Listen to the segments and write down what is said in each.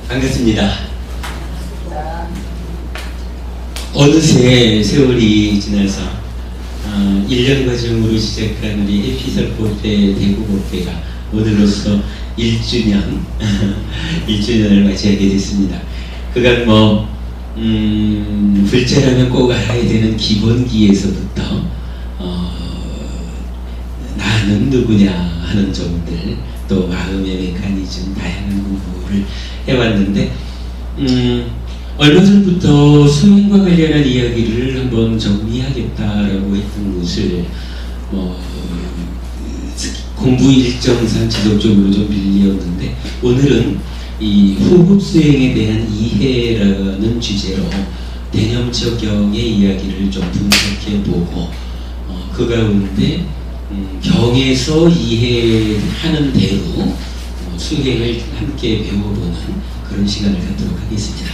반갑습니다. 어느새 세월이 지나서 1년 과정으로 시작한 우리 해피설법회 대구법회가 오늘로써 1주년을 맞이하게 됐습니다. 그간 불자라면 꼭 알아야 되는 기본기에서부터 나는 누구냐 하는 점들, 또 마음의 메커니즘, 다양한 공부를 해왔는데 얼마 전부터 수행과 관련한 이야기를 한번 정리하겠다라고 했던 것을 공부 일정상 지속적으로 좀 밀렸는데, 오늘은 이 호흡 수행에 대한 이해라는 주제로 대념처경의 이야기를 좀 분석해보고 그 가운데 경에서 이해하는 대로 수행을 함께 배워보는 그런 시간을 갖도록 하겠습니다.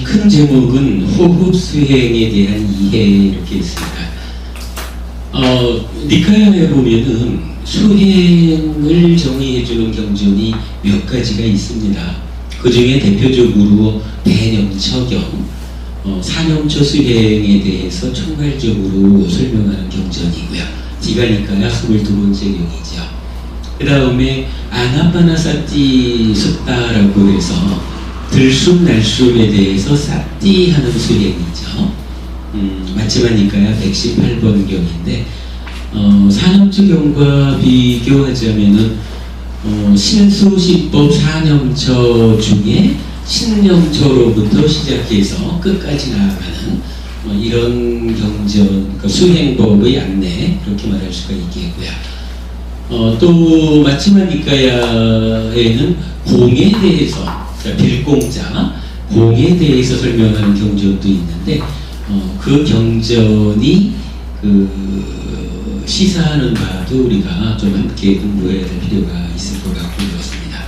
큰 제목은 호흡 수행에 대한 이해 이렇게 있습니다. 니카야에 보면은 수행을 정의해주는 경전이 몇 가지가 있습니다. 그 중에 대표적으로 대념처경, 사념처 수행에 대해서 총괄적으로 설명하는 경전이고요. 디가니카야 22번째 경이죠. 그 다음에 아나파나사티 숫다라고 해서 들숨 날숨에 대해서 사띠하는 수행이죠. 마치마니까야 118번 경인데, 사념처 경과 비교하자면은 신수시법 사념처 중에 신념처로부터 시작해서 끝까지 나아가는 이런 경전, 그러니까 수행법의 안내, 그렇게 말할 수가 있겠고요. 또 마치마니까야에는 공에 대해서, 그러니까 빌공자, 공에 대해서 설명하는 경전도 있는데, 그 경전이 시사하는 바도 우리가 좀 함께 공부해야 될 필요가 있을 것 같고 그렇습니다.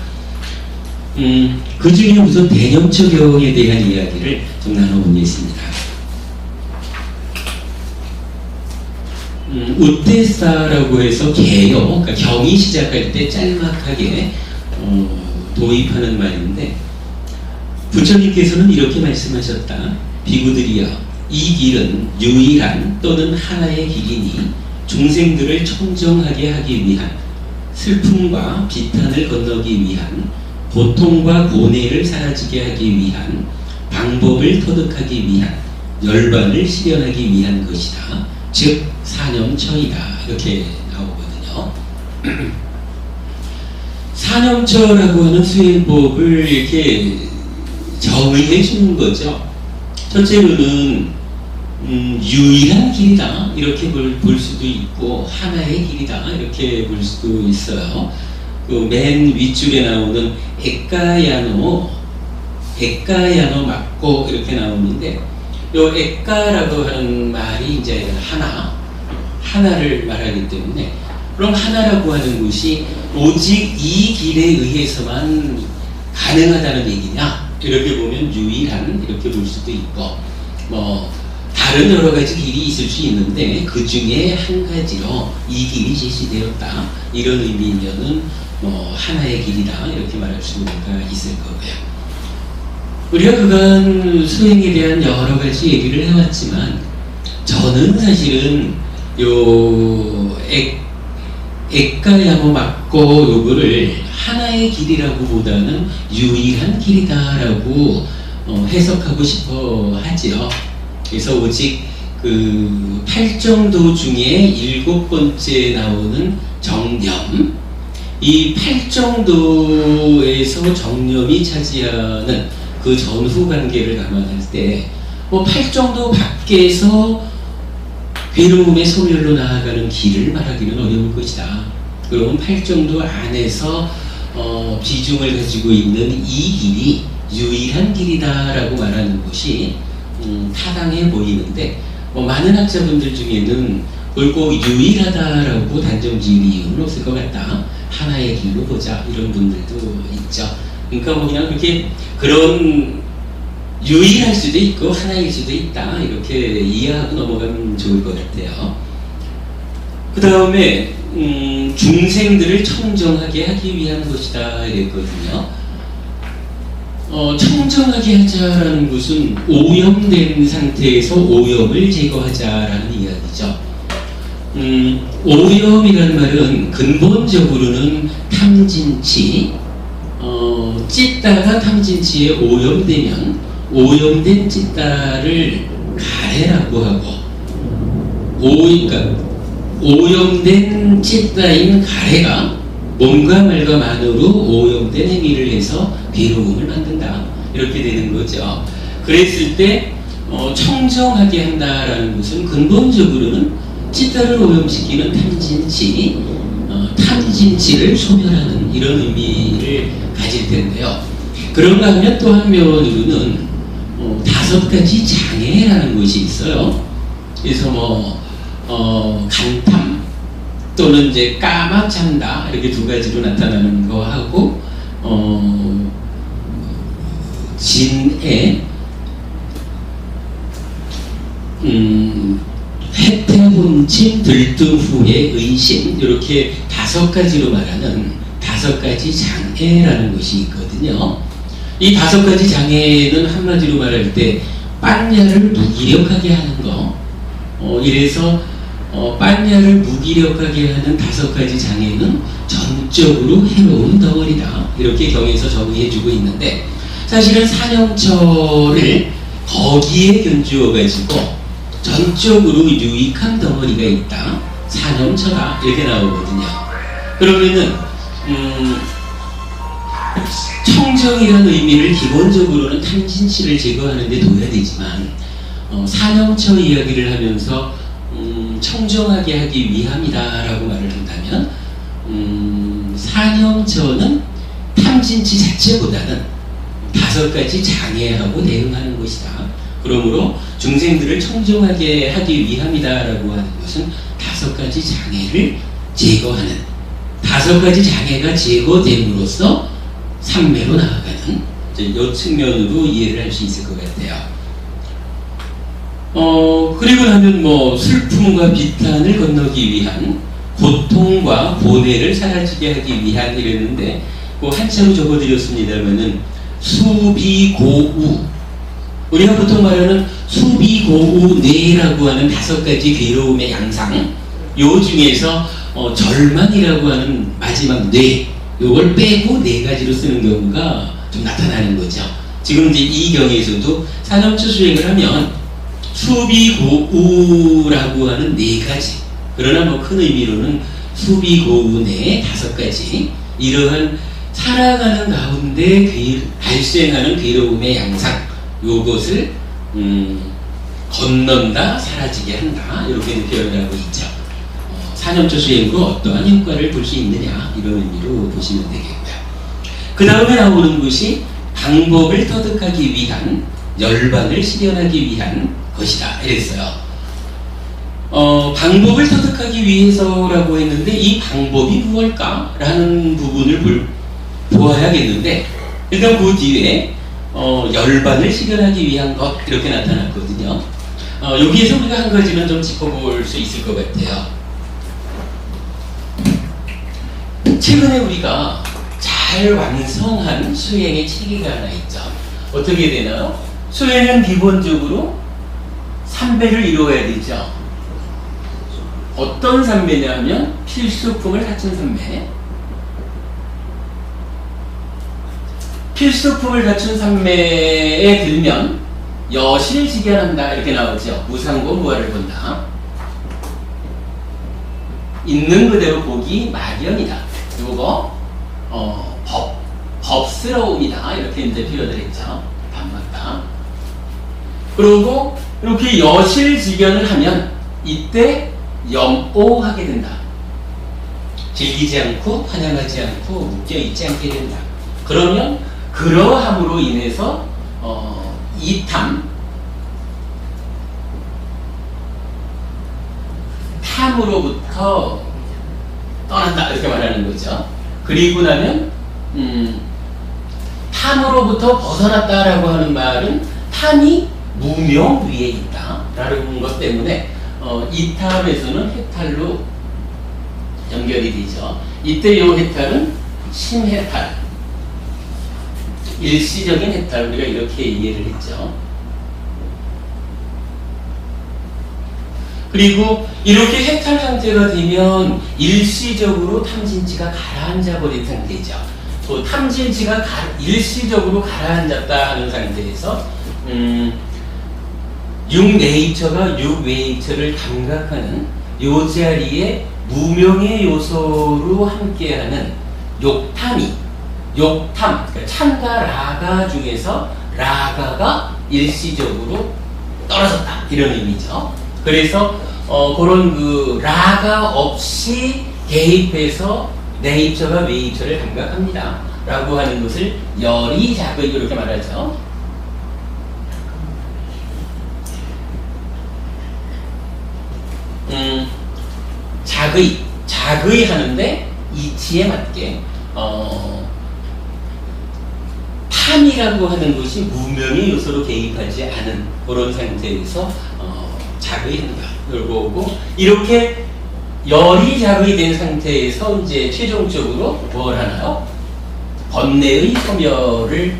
그 중에 우선 대념처경에 대한 이야기를 좀 나눠보겠습니다. 우테사라고 해서 개요, 그러니까 경이 시작할 때 짤막하게 도입하는 말인데, 부처님께서는 이렇게 말씀하셨다. 비구들이여, 이 길은 유일한 또는 하나의 길이니 중생들을 청정하게 하기 위한, 슬픔과 비탄을 건너기 위한, 고통과 고뇌를 사라지게 하기 위한, 방법을 터득하기 위한, 열반을 실현하기 위한 것이다. 즉 사념처이다. 이렇게 나오거든요. 사념처라고 하는 수행법을 이렇게 정의해 주는 거죠. 첫째로는 유일한 길이다 이렇게 볼 수도 있고, 하나의 길이다 이렇게 볼 수도 있어요. 그 맨 윗줄에 나오는 에까야노 맞고 이렇게 나오는데, 요 에까라고 하는 말이 이제 하나를 말하기 때문에, 그럼 하나라고 하는 것이 오직 이 길에 의해서만 가능하다는 얘기냐, 이렇게 보면 유일한 이렇게 볼 수도 있고, 다른 여러 가지 길이 있을 수 있는데 그 중에 한 가지로 이 길이 제시되었다, 이런 의미면은 하나의 길이다 이렇게 말할 수가 있을 거고요. 우리가 그간 수행에 대한 여러 가지 얘기를 해왔지만, 저는 사실은 요 에까야노 맞고 요거를 하나의 길이라고 보다는 유일한 길이다라고 해석하고 싶어 하지요. 그래서 오직 그 8정도 중에 7번째 나오는 정념, 이 8정도에서 정념이 차지하는 그 전후 관계를 감안할 때 8정도 밖에서 괴로움의 소멸로 나아가는 길을 말하기는 어려울 것이다. 그럼 8정도 안에서 비중을 가지고 있는 이 길이 유일한 길이다라고 말하는 것이 타당해 보이는데, 많은 학자분들 중에는 그걸 꼭 유일하다라고 단정 지을 이유는 없을 것 같다. 하나의 길로 보자. 이런 분들도 있죠. 그러니까 뭐 그냥 그렇게 그런 유일할 수도 있고 하나일 수도 있다. 이렇게 이해하고 넘어가면 좋을 것 같아요. 그 다음에 중생들을 청정하게 하기 위한 것이다 이랬거든요. 청정하게 하자라는 것은 오염된 상태에서 오염을 제거하자라는 이야기죠. 오염이라는 말은 근본적으로는 탐진치, 찢다가 탐진치에 오염되면 오염된 찢다를 가래라고 하고, 그러니까 오염된 찢다인 가래가 몸과 말과 만으로 오염된 행위를 해서 괴로움을 만든다. 이렇게 되는 거죠. 그랬을 때 청정하게 한다라는 것은 근본적으로는 찢다를 오염시키는 탐진치를 소멸하는 이런 의미를 가질 텐데요. 그런가 하면 또 한면으로는 5가지 장애라는 것이 있어요. 그래서 간탐 또는 이제 까맣 잔다 이렇게 2가지로 나타나는 거 하고 진애 해태혼침 들뜸 후에 의심 이렇게 5가지로 말하는 5가지 장애라는 것이 있거든요. 이 5가지 장애는 한마디로 말할 때 빨야를 무기력하게 하는 거. 이래서 빨야를 무기력하게 하는 5가지 장애는 전적으로 해로운 덩어리다. 이렇게 경에서 정의해주고 있는데 사실은 산영처를 거기에 견주어가지고 전적으로 유익한 덩어리가 있다. 산영처다. 이렇게 나오거든요. 그러면은 청정이라는 의미를 기본적으로는 탐진치를 제거하는 데 둬야 되지만 산영처 이야기를 하면서 청정하게 하기 위함이다 라고 말을 한다면 산영처는 탐진치 자체보다는 5가지 장애하고 대응하는 것이다. 그러므로 중생들을 청정하게 하기 위함이다 라고 하는 것은 5가지 장애를 제거하는 5가지 장애가 제거됨으로써 삼매로 나아가는 이 측면으로 이해를 할 수 있을 것 같아요. 그리고 나면 슬픔과 비탄을 건너기 위한 고통과 고뇌를 사라지게 하기 위한 이랬는데 한자로 적어드렸습니다만은 수비고우, 우리가 보통 말하는 수비고우뇌라고 하는 5가지 괴로움의 양상, 요 중에서 절망이라고 하는 마지막 뇌, 요걸 빼고 4가지로 쓰는 경우가 좀 나타나는 거죠. 지금 이제 이 경에서도 산영처 수행을 하면 수비고우라고 하는 4가지, 그러나 큰 의미로는 수비고우뇌의 5가지, 이러한 살아가는 가운데 발생하는 괴로움의 양상, 요것을 건넌다, 사라지게 한다, 이렇게 표현을 하고 있죠. 산영처 수행으로 어떠한 효과를 볼 수 있느냐, 이런 의미로 보시면 되겠고요. 그 다음에 나오는 것이 방법을 터득하기 위한, 열반을 실현하기 위한 것이다 이랬어요. 방법을 터득하기 위해서라고 했는데 이 방법이 무엇일까? 라는 부분을 보아야겠는데, 일단 그 뒤에 열반을 실현하기 위한 것, 이렇게 나타났거든요. 여기에서 우리가 한 가지는 좀 짚어볼 수 있을 것 같아요. 최근에 우리가 잘 완성한 수행의 체계가 하나 있죠. 어떻게 되나요? 수행은 기본적으로 3배를 이루어야 되죠. 어떤 3배냐 하면 필수품을 갖춘 3배, 필수품을 갖춘 3배에 들면 여실직연한다 이렇게 나오죠. 무상고 무아를 본다. 있는 그대로 보기 마련이다. 요거 법스러움이다 이렇게 이제 표현을 했죠. 반맞다. 그리고 이렇게 여실직연을 하면 이때 염오하게 된다. 즐기지 않고 환영하지 않고 묶여있지 않게 된다. 그러면 그러함으로 인해서 탐으로부터 떠난다 이렇게 말하는 거죠. 그리고 나면 탐으로부터 벗어났다라고 하는 말은 탐이 무명 위에 있다라는 것 때문에 이 탐에서는 해탈로 연결이 되죠. 이때 이 해탈은 심해탈, 일시적인 해탈, 우리가 이렇게 이해를 했죠. 그리고 이렇게 해탈 상태가 되면 일시적으로 탐진치가 가라앉아 버린 상태죠. 또 탐진치가 일시적으로 가라앉았다 하는 상태에서 6네이처가 6웨이처를 감각하는 요 자리에 무명의 요소로 함께하는 욕탐, 그러니까 참과 라가 중에서 라가가 일시적으로 떨어졌다 이런 의미죠. 그래서 그런 그 라가 없이 개입해서 네이처가 웨이처를 감각합니다 라고 하는 것을 열이 작의 이렇게 말하죠. 작의 하는데 이치에 맞게 탐이라고 하는 것이 무명의 요소로 개입하지 않은 그런 상태에서 작의한다. 그리고 이렇게 열이 작의 된 상태에서 이제 최종적으로 뭘 하나요? 번뇌의 소멸을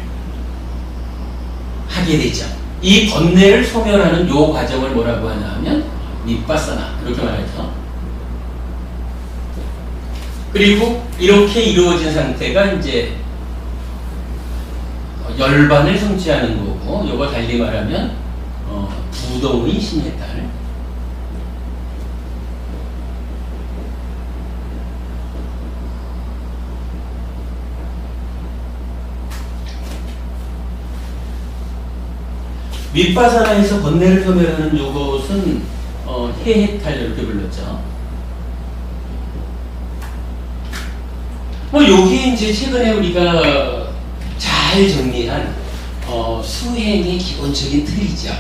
하게 되죠. 이 번뇌를 소멸하는 요 과정을 뭐라고 하냐 하면 밑바사나 그렇게 말하죠. 그리고 이렇게 이루어진 상태가 이제 열반을 성취하는 거고, 요거 달리 말하면 부동의 심해탈. 윗바사나에서 번뇌를 소멸하는 요것은 해해탈 이렇게 불렀죠. 여기에 이제 최근에 우리가 잘 정리한 수행의 기본적인 틀이죠.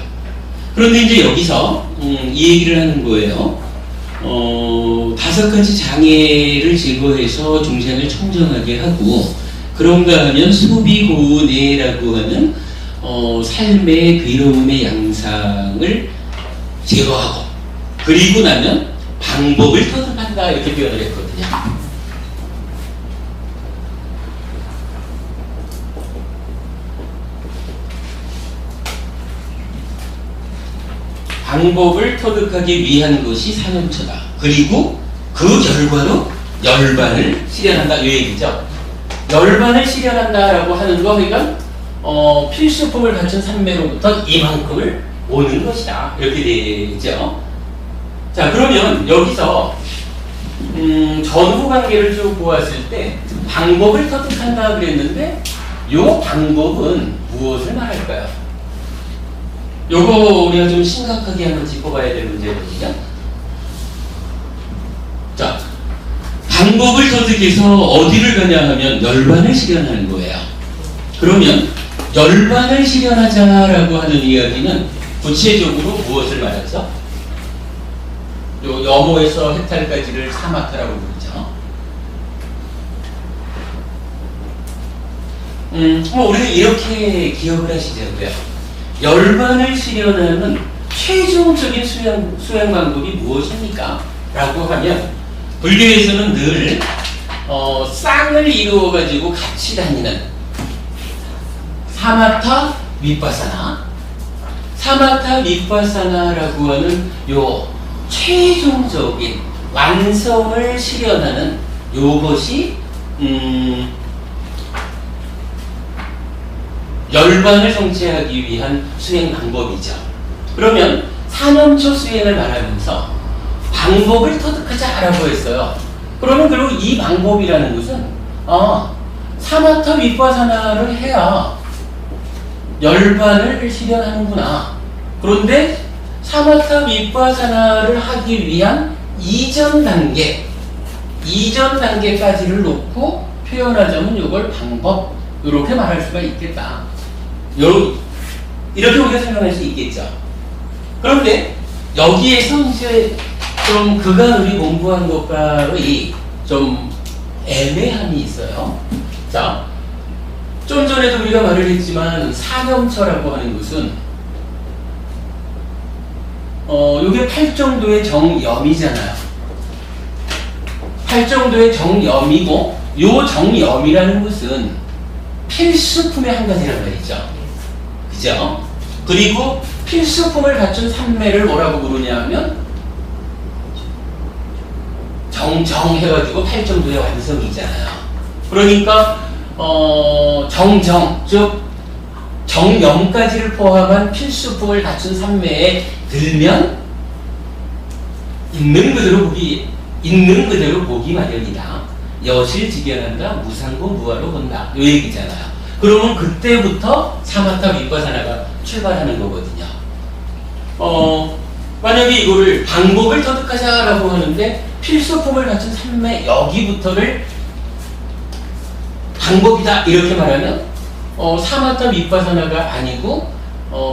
그런데 이제 여기서 이 얘기를 하는 거예요. 5가지 장애를 제거해서 중생을 청정하게 하고, 그런가 하면 소비고뇌라고 하는 삶의 괴로움의 양상을 제거하고, 그리고 나면 방법을 터득한다 이렇게 표현을 했거든요. 방법을 터득하기 위한 것이 사념처다. 그리고 그 결과로 열반을 실현한다 이 얘기죠. 열반을 실현한다라고 하는 거, 그러니까 필수품을 갖춘 삼매로부터 이만큼을 오는 것이다 이렇게 되죠. 자, 그러면 여기서 전후 관계를 쭉 보았을 때 방법을 터득한다 그랬는데, 요 방법은 무엇을 말할까요? 요거 우리가 좀 심각하게 한번 짚어봐야 될 문제거든요. 자, 방법을 터득해서 어디를 가냐 하면 열반을 실현하는 거예요. 그러면 열반을 실현하자라고 하는 이야기는 구체적으로 무엇을 말하죠? 요 염호에서 해탈까지를 사마타라고 부르죠. 우리가 이렇게 기억을 하시자고요. 열반을 실현하는 최종적인 수행 방법이 무엇입니까? 라고 하면, 불교에서는 늘 쌍을 이루어가지고 같이 다니는 사마타 윗바사나, 사마타 윗바사나라고 하는 요 최종적인 완성을 실현하는 요것이 열반을 성취하기 위한 수행 방법이죠. 그러면 사념초 수행을 말하면서 방법을 터득하자라고 했어요. 그러면 그리고 이 방법이라는 것은 사마타 윗바사나를 해야 열반을 실현하는구나. 그런데 사마타 윗바사나를 하기 위한 이전 단계까지를 놓고 표현하자면 이걸 방법, 이렇게 말할 수가 있겠다. 이렇게 우리가 설명할 수 있겠죠. 그런데 여기에서 이제 좀 그간 우리 공부한 것과의 좀 애매함이 있어요. 자, 좀 전에도 우리가 말을 했지만 사념처라고 하는 것은 요게 팔정도의 정염이잖아요. 팔정도의 정염이고 요 정염이라는 것은 필수품의 한 가지란 말이죠. 그죠? 그리고 필수품을 갖춘 삼매를 뭐라고 부르냐 하면 정정 해가지고 팔정도의 완성이잖아요. 그러니까 정정, 즉 정염까지를 포함한 필수품을 갖춘 삼매에 들면 있는 그대로 보기 마련이다. 여실직연한다. 무상고 무아로 본다. 요 얘기잖아요. 그러면 그때부터 사마타 윗바사나가 출발하는 거거든요. 만약에 이거를 방법을 터득하자라고 하는데 필수품을 갖춘 삼매 여기부터를 방법이다 이렇게 말하면 사마타 윗바사나가 아니고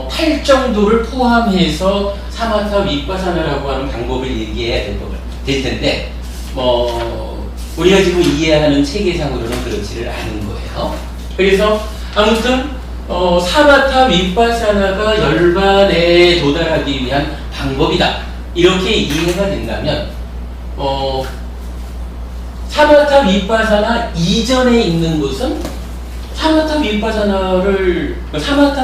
팔정도를 포함해서 사마타 윗바사나라고 하는 방법을 얘기해야 될 텐데 우리가 지금 이해하는 체계상으로는 그렇지를 않은 거예요. 그래서 아무튼 사마타 윗바사나가 열반에 도달하기 위한 방법이다 이렇게 이해가 된다면 사마타 윗바사나 이전에 있는 것은 사마타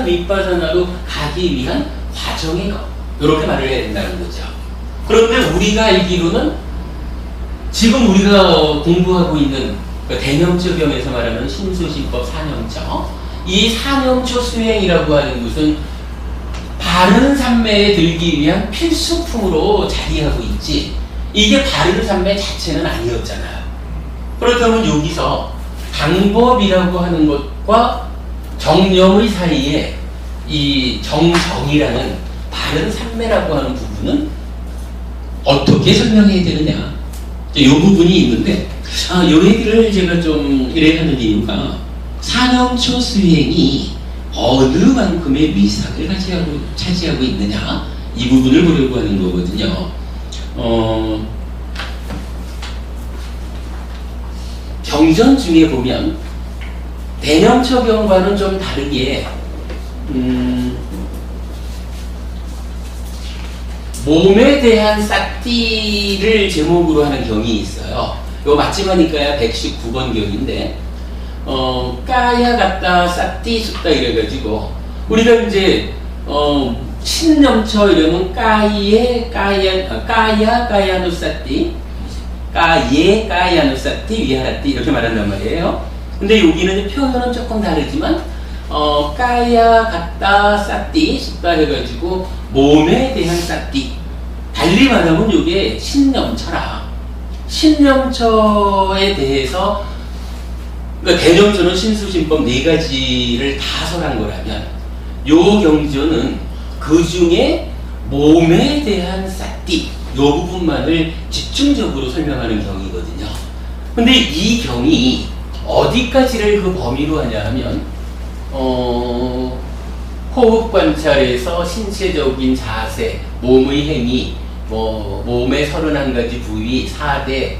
윗바사나로 가기 위한 과정의 것 이렇게 말을 해야 된다는 거죠. 그런데 우리가 알기로는 지금 우리가 공부하고 있는 대념적염에서 말하는 신수신법 사념처, 이 사념처 수행이라고 하는 것은 바른 삼매에 들기 위한 필수품으로 자리하고 있지 이게 바른 삼매 자체는 아니었잖아요. 그렇다면 여기서 방법이라고 하는 것과 정념의 사이에 이 정정이라는 바른 삼매라고 하는 부분은 어떻게 설명해야 되느냐 이 부분이 있는데 이 얘기를 제가 좀 이래 하는 이유가 사념처 수행이 어느 만큼의 위상을 차지하고 있느냐 이 부분을 보려고 하는 거거든요. 경전 중에 보면 대념처경과는 좀 다르게 몸에 대한 싹띠를 제목으로 하는 경이 있어요. 이거 마지막이니까야 119번 경인데 까야 같다 싹띠 숫다 이래가지고 우리가 이제 신념처 이러면 까야누 싹띠 까야누 싹띠 위하라띠 이렇게 말한단 말이에요. 근데 여기는 표현은 조금 다르지만 까야 같다 싹띠 숫다 해가지고 몸에 대한 싹띠 달리 말하면 이게 신념처라. 신념처에 대해서 그러니까 대념처는 신수신법 4가지를 다 설한 거라면 요 경전은 그 중에 몸에 대한 싹띠 요 부분만을 집중적으로 설명하는 경이거든요. 근데 이 경이 어디까지를 그 범위로 하냐 하면 호흡 관찰에서 신체적인 자세, 몸의 행위, 몸의 31가지 부위, 4대,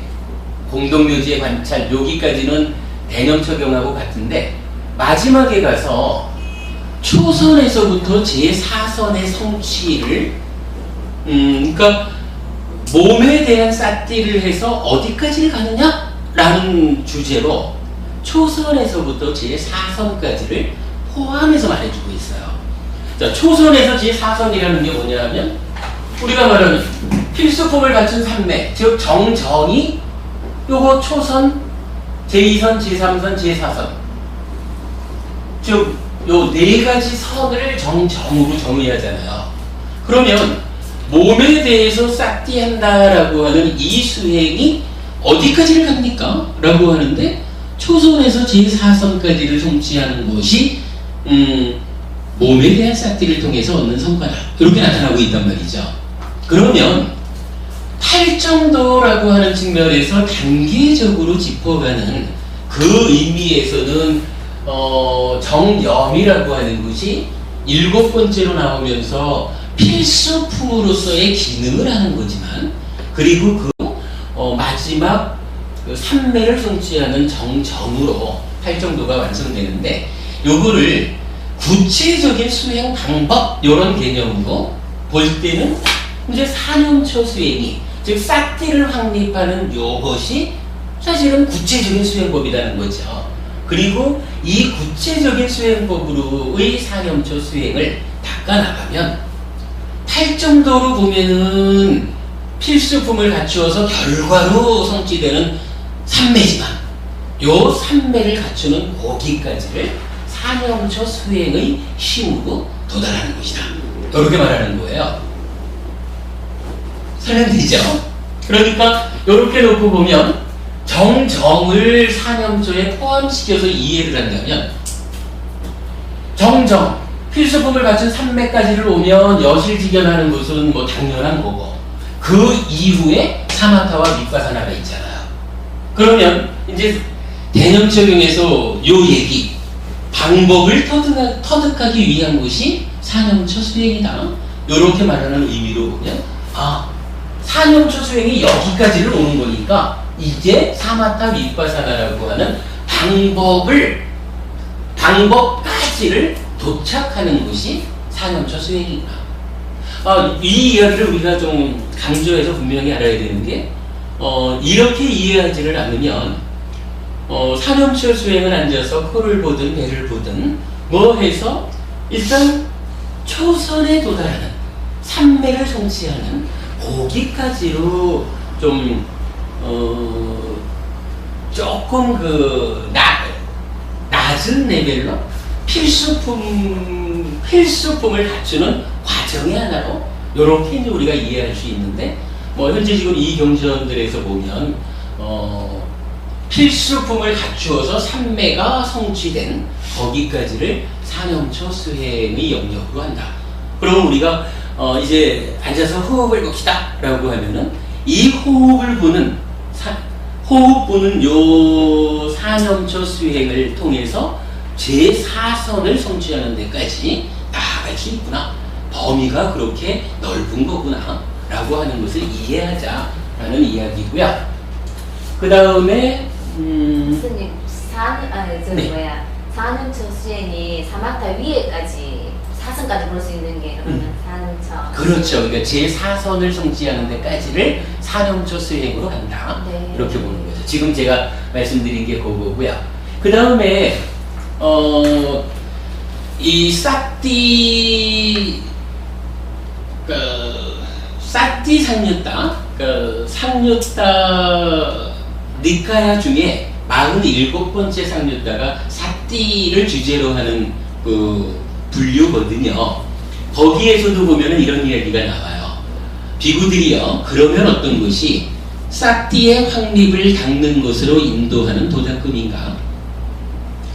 공동묘지의 관찰 여기까지는 대념처경하고 같은데 마지막에 가서 초선에서부터 제4선의 성취를 그러니까 몸에 대한 싹띠를 해서 어디까지 가느냐? 라는 주제로 초선에서부터 제4선까지를 포함해서 말해주고 있어요. 자, 초선에서 제4선이라는 게 뭐냐 하면 우리가 말하는 필수품을 갖춘 삼매, 즉 정정이 요거 초선, 제2선, 제3선, 제4선 즉 요 4가지 선을 정정으로 정의하잖아요. 그러면 몸에 대해서 싹띠한다라고 하는 이 수행이 어디까지를 갑니까? 라고 하는데 초선에서 제4선까지를 성취하는 것이 몸에 대한 싹띠를 통해서 얻는 성과다. 이렇게 나타나고 있단 말이죠. 그러면 팔정도라고 하는 측면에서 단계적으로 짚어가는 그 의미에서는 정염이라고 하는 것이 7번째로 나오면서 필수품으로서의 기능을 하는 거지만 그리고 그 마지막 그 삼매를 성취하는 정정으로 팔정도가 완성되는데, 요거를 구체적인 수행 방법 이런 개념으로 볼 때는 이제 사념처 수행이, 즉 싹띠를 확립하는 요것이 사실은 구체적인 수행법이라는 거죠. 그리고 이 구체적인 수행법으로의 사념처 수행을 닦아나가면 팔정도로 보면은 필수품을 갖추어서 결과로 성취되는 삼매지만, 요 삼매를 갖추는 거기까지를 사념처 수행의 힘으로 도달하는 것이다, 이렇게 말하는 거예요. 설명되죠? 그러니까 이렇게 놓고 보면 정정을 사념처에 포함시켜서 이해를 한다면, 정정 필수품을 갖춘 삼매까지를 오면 여실직연하는 것은 뭐 당연한 거고, 그 이후에 사마타와 밑바사나가 있잖아요. 그러면 이제 대념적용에서 요 얘기, 방법을 터득하기 위한 것이 사념처 수행이다, 요렇게 말하는 의미로 보면, 사념처 수행이 여기까지를 오는 거니까 이제 사마타 밑바사나라고 하는 방법까지를 도착하는 것이 사념처 수행이구나. 이 이야기를 우리가 좀 강조해서 분명히 알아야 되는 게, 이렇게 이해하지를 않으면 사념처 수행을 앉아서 코를 보든 배를 보든 뭐 해서 일단 초선에 도달하는 삼매를 성취하는 거기까지로 좀 조금 그 낮은 레벨로 필수품을 갖추는 과정의 하나로 이렇게 이제 우리가 이해할 수 있는데, 뭐 현재 지금 이 경전들에서 보면 필수품을 갖추어서 삼매가 성취된 거기까지를 사념처 수행의 영역으로 한다. 그러면 우리가 이제 앉아서 호흡을 봅시다 라고 하면은 이 호흡을 보는 요 사념처 수행을 통해서 제4선을 성취하는 데까지 나아갈 수 있구나, 범위가 그렇게 넓은 거구나 라고 하는 것을 이해하자라는 이야기고요. 그 다음에 스님, 사념처 수행이 사마타 위에까지 사선까지 볼 수 있는 게 그러면 사념처. 그렇죠. 그러니까 제4선을 성취하는 데까지를 사념처 수행으로 간다. 네. 이렇게 보는 거죠. 지금 제가 말씀드린 게 그거고요. 그 다음에 이 싹띠 상류따, 상류따 니카야 중에 47번째 상류따가 싹띠를 주제로 하는 그 분류거든요. 거기에서도 보면은 이런 이야기가 나와요. 비구들이요, 그러면 어떤 것이 싹띠의 확립을 닦는 것으로 인도하는 도닦음인가?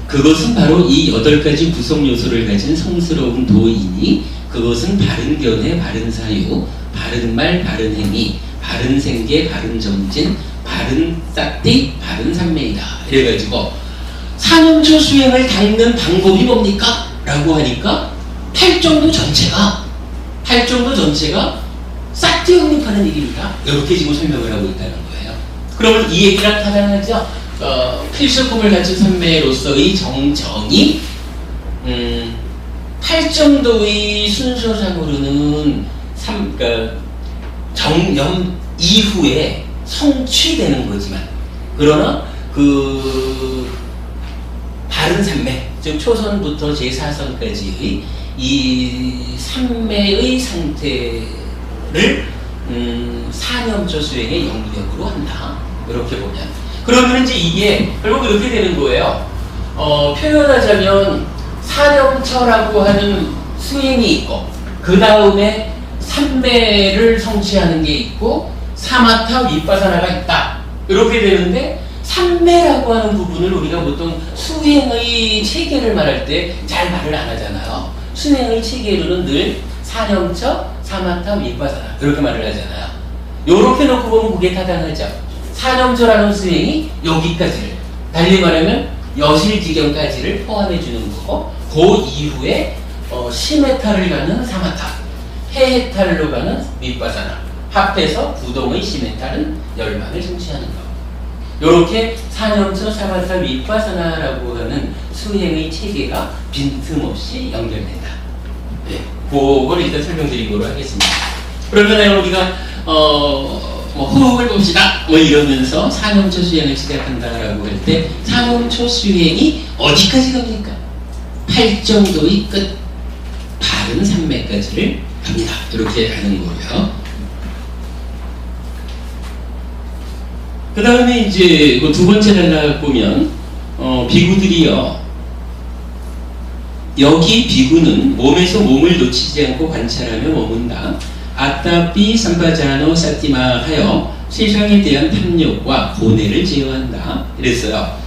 그것은 바로 이 8가지 구성 요소를 가진 성스러운 도이니, 그것은 바른 견해, 바른 사유, 바른 말, 바른 행위, 바른 생계, 바른 정진, 바른 싹띠, 바른 삼매이다. 이래가지고 사념처 수행을 닦는 방법이 뭡니까? 라고 하니까 팔정도 전체가 싹띠 확립하는 일입니다, 이렇게 지금 설명을 하고 있다는 거예요. 그러면 이 얘기랑 타당하죠? 필수품을 갖춘 삼매로서의 정정이 팔정도의 순서상으로는 정념 이후에 성취되는 거지만, 그러나 그 바른 삼매, 즉 초선부터 제4선까지의 이 삼매의 상태를 사념처 수행의 영역으로 한다, 이렇게 보면. 그러면 이제 이게 결국 이렇게 되는 거예요. 표현하자면 사념처라고 하는 수행이 있고, 그 다음에 삼매를 성취하는 게 있고, 사마타 위빠사나가 있다, 이렇게 되는데, 삼매라고 하는 부분을 우리가 보통 수행의 체계를 말할 때 잘 말을 안 하잖아요. 수행의 체계로는 늘 사념처, 사마타, 위빠사나 이렇게 말을 하잖아요. 요렇게 놓고 보면 그게 타당하죠. 사념처라는 수행이 여기까지를, 달리 말하면 여실지경까지를 포함해 주는 거고, 그 이후에 심해탈을 가는 사마타, 해해탈로 가는 밑바사나, 합해서 부동의 심에 따른 열망을 성취하는 것. 요렇게 사념처 사마타 위파사나라고 하는 수행의 체계가 빈틈없이 연결된다. 네, 그걸 일단 설명드리도록 하겠습니다. 그러면 우리가 뭐 호흡을 봅시다 뭐 이러면서 사념처 수행을 시작한다라고 할 때 사념처 수행이 어디까지 갑니까? 팔정도의 끝 바른 산매까지를 갑니다. 이렇게 하는 거고요. 그 다음에 이제 두 번째 단락 보면 비구들이요, 여기 비구는 몸에서 몸을 놓치지 않고 관찰하며 머문다. 아따삐 삼바자노 사티마 하여 세상에 대한 탐욕과 고뇌를 제어한다. 이랬어요.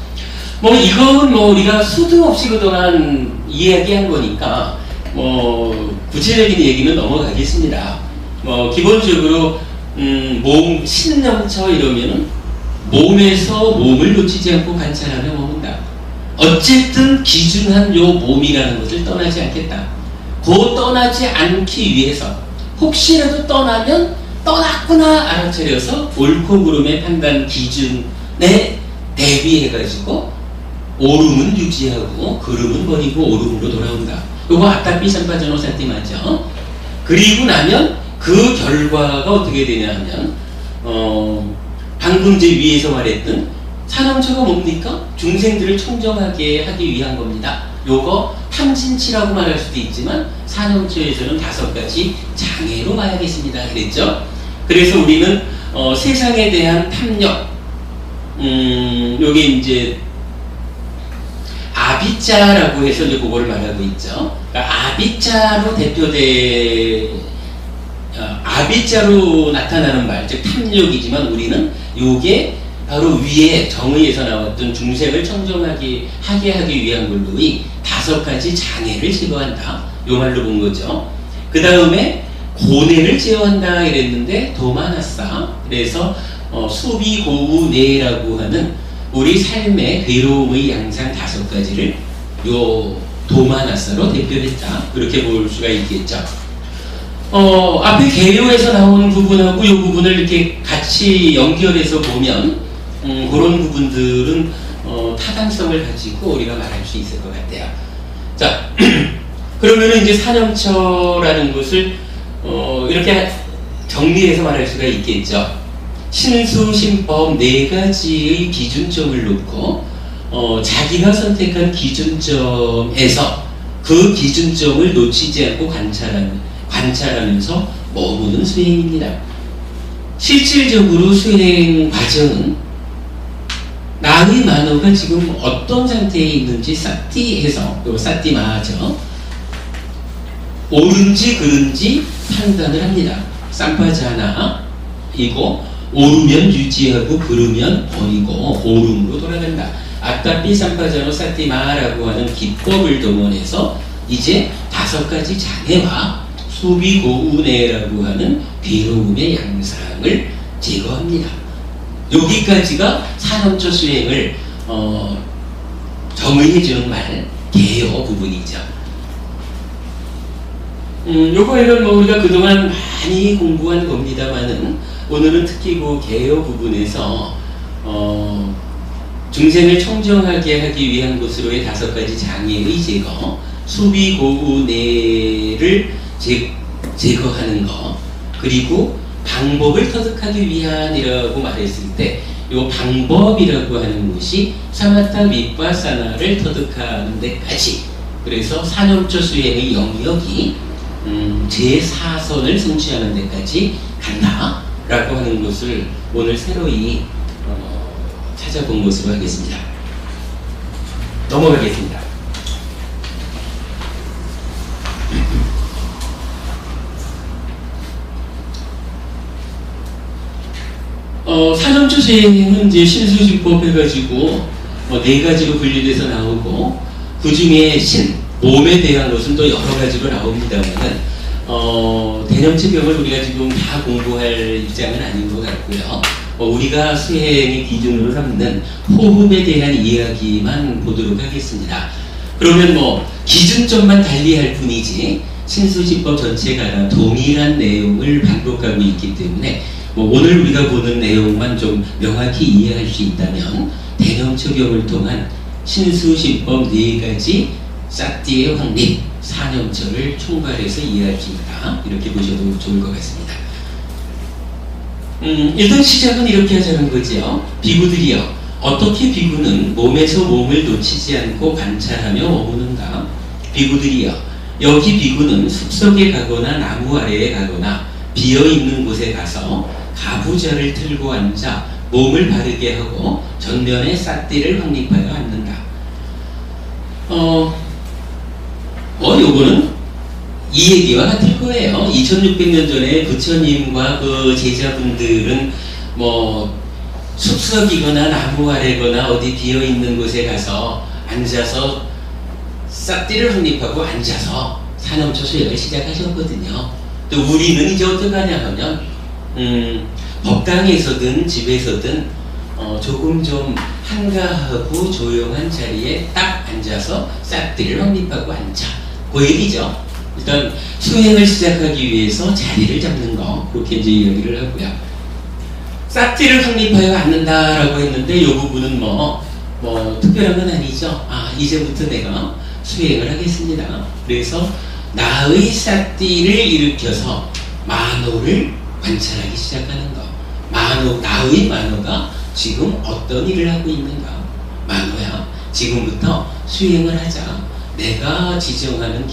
뭐 이건 뭐 우리가 수도 없이 그동안 이야기한 거니까 뭐 구체적인 얘기는 넘어가겠습니다. 뭐 기본적으로 몸 신념처 이러면은 몸에서 몸을 놓치지 않고 관찰하며 머문다. 어쨌든 기준한 요 몸이라는 것을 떠나지 않겠다. 그 떠나지 않기 위해서 혹시라도 떠나면 떠났구나 알아차려서 옳고 그름의 판단 기준에 대비해가지고 오름은 유지하고 그름은 버리고 오름으로 돌아온다. 요거 아따삐 삼바전호 사띠 맞죠? 그리고 나면 그 결과가 어떻게 되냐 하면 방금 제 위에서 말했던 사념처가 뭡니까? 중생들을 청정하게 하기 위한 겁니다. 요거 탐진치라고 말할 수도 있지만 사념처에서는 5가지 장애로 봐야겠습니다. 그랬죠? 그래서 우리는 세상에 대한 탐욕, 요게 이제 아비자라고 해서 이제 그거를 말하고 있죠. 그러니까 아비자로 아비자로 나타나는 말, 즉 탐욕이지만 우리는 요게 바로 위에 정의에서 나왔던 중생을 청정하게 하기 위한 걸로의 5가지 장애를 제거한다. 요 말로 본 거죠. 그 다음에 고뇌를 제어한다 이랬는데 도마나싸. 그래서 수비고우뇌라고 하는 우리 삶의 괴로움의 양상 5가지를 요 도마나싸로 대표했다. 그렇게 볼 수가 있겠죠. 앞에 개요에서 나오는 부분하고 이 부분을 이렇게 같이 연결해서 보면 그런 부분들은 타당성을 가지고 우리가 말할 수 있을 것 같아요. 자, 그러면은 이제 사념처라는 것을 이렇게 정리해서 말할 수가 있겠죠. 신수신법 4가지의 기준점을 놓고 자기가 선택한 기준점에서 그 기준점을 놓치지 않고 관찰하면서 머무는 수행입니다. 실질적으로 수행 과정은 나의 만호가 지금 어떤 상태에 있는지 사띠해서, 또 사띠마죠. 옳은지 그른지 판단을 합니다. 쌈파자나이고 오르면 유지하고 그르면 버리고 오름으로 돌아간다. 아따삐 쌈파자노 사띠마라고 하는 기법을 동원해서 이제 5가지 장애와 수비고운해라고 하는 괴로움의 양상을 제거합니다. 여기까지가 사념처 수행을 정의해주는 말, 개요 부분이죠. 요거에는 뭐 우리가 그동안 많이 공부한 겁니다만은 오늘은 특히 그 개요 부분에서 중생을 청정하게 하기 위한 것으로의 5가지 장애의 제거, 수비고운해를 제거하는 것, 그리고 방법을 터득하기 위한이라고 말했을 때 이 방법이라고 하는 것이 사마타 비파사나를 터득하는 데까지, 그래서 사념처 수행의 영역이 제4선을 성취하는 데까지 간다라고 하는 것을 오늘 새로이 찾아본 것으로 하겠습니다. 넘어가겠습니다. 사념처 수행은 이제 신수신법 해가지고 4가지로 분리돼서 나오고, 그 중에 신, 몸에 대한 것은 또 여러 가지로 나옵니다만은 대념체병을 우리가 지금 다 공부할 입장은 아닌 것 같고요. 우리가 수행의 기준으로 삼는 호흡에 대한 이야기만 보도록 하겠습니다. 그러면 기준점만 달리할 뿐이지 신수지법 전체가 다 동일한 내용을 반복하고 있기 때문에 뭐 오늘 우리가 보는 내용만 좀 명확히 이해할 수 있다면 대념 적용을 통한 신수지법 4가지 싹띠의 확립, 사념처를 총괄해서 이해할 수 있다. 이렇게 보셔도 좋을 것 같습니다. 일단 시작은 이렇게 하자는 거죠. 비구들이여, 어떻게 비구는 몸에서 몸을 놓치지 않고 관찰하며 머무는가? 비구들이여, 여기 비구는 숲속에 가거나 나무 아래에 가거나 비어있는 곳에 가서 가부좌를 틀고 앉아 몸을 바르게 하고 전면에 싹띠를 확립하여 앉는다. 요거는 이 얘기와 같을 거예요. 2600년 전에 부처님과 그 제자분들은 뭐 숲속이거나 나무 아래거나 어디 비어있는 곳에 가서 앉아서 싹띠를 확립하고 앉아서 사념처 수행을 시작하셨거든요. 또 우리는 이제 어떡하냐 하면 법당에서든 집에서든 조금 좀 한가하고 조용한 자리에 딱 앉아서 싹띠를 확립하고 앉아. 그 얘기죠. 일단 수행을 시작하기 위해서 자리를 잡는 거, 그렇게 이제 이야기를 하고요. 싹띠를 확립하여 앉는다라고 했는데 이 부분은 뭐 특별한 건 아니죠. 이제부터 내가 수행을 하겠습니다. 그래서 나의 싹띠를 일으켜서 만호를 관찰하기 시작하는 거. 나의 만호가 지금 어떤 일을 하고 있는가. 만호야, 지금부터 수행을 하자. 내가 지정하는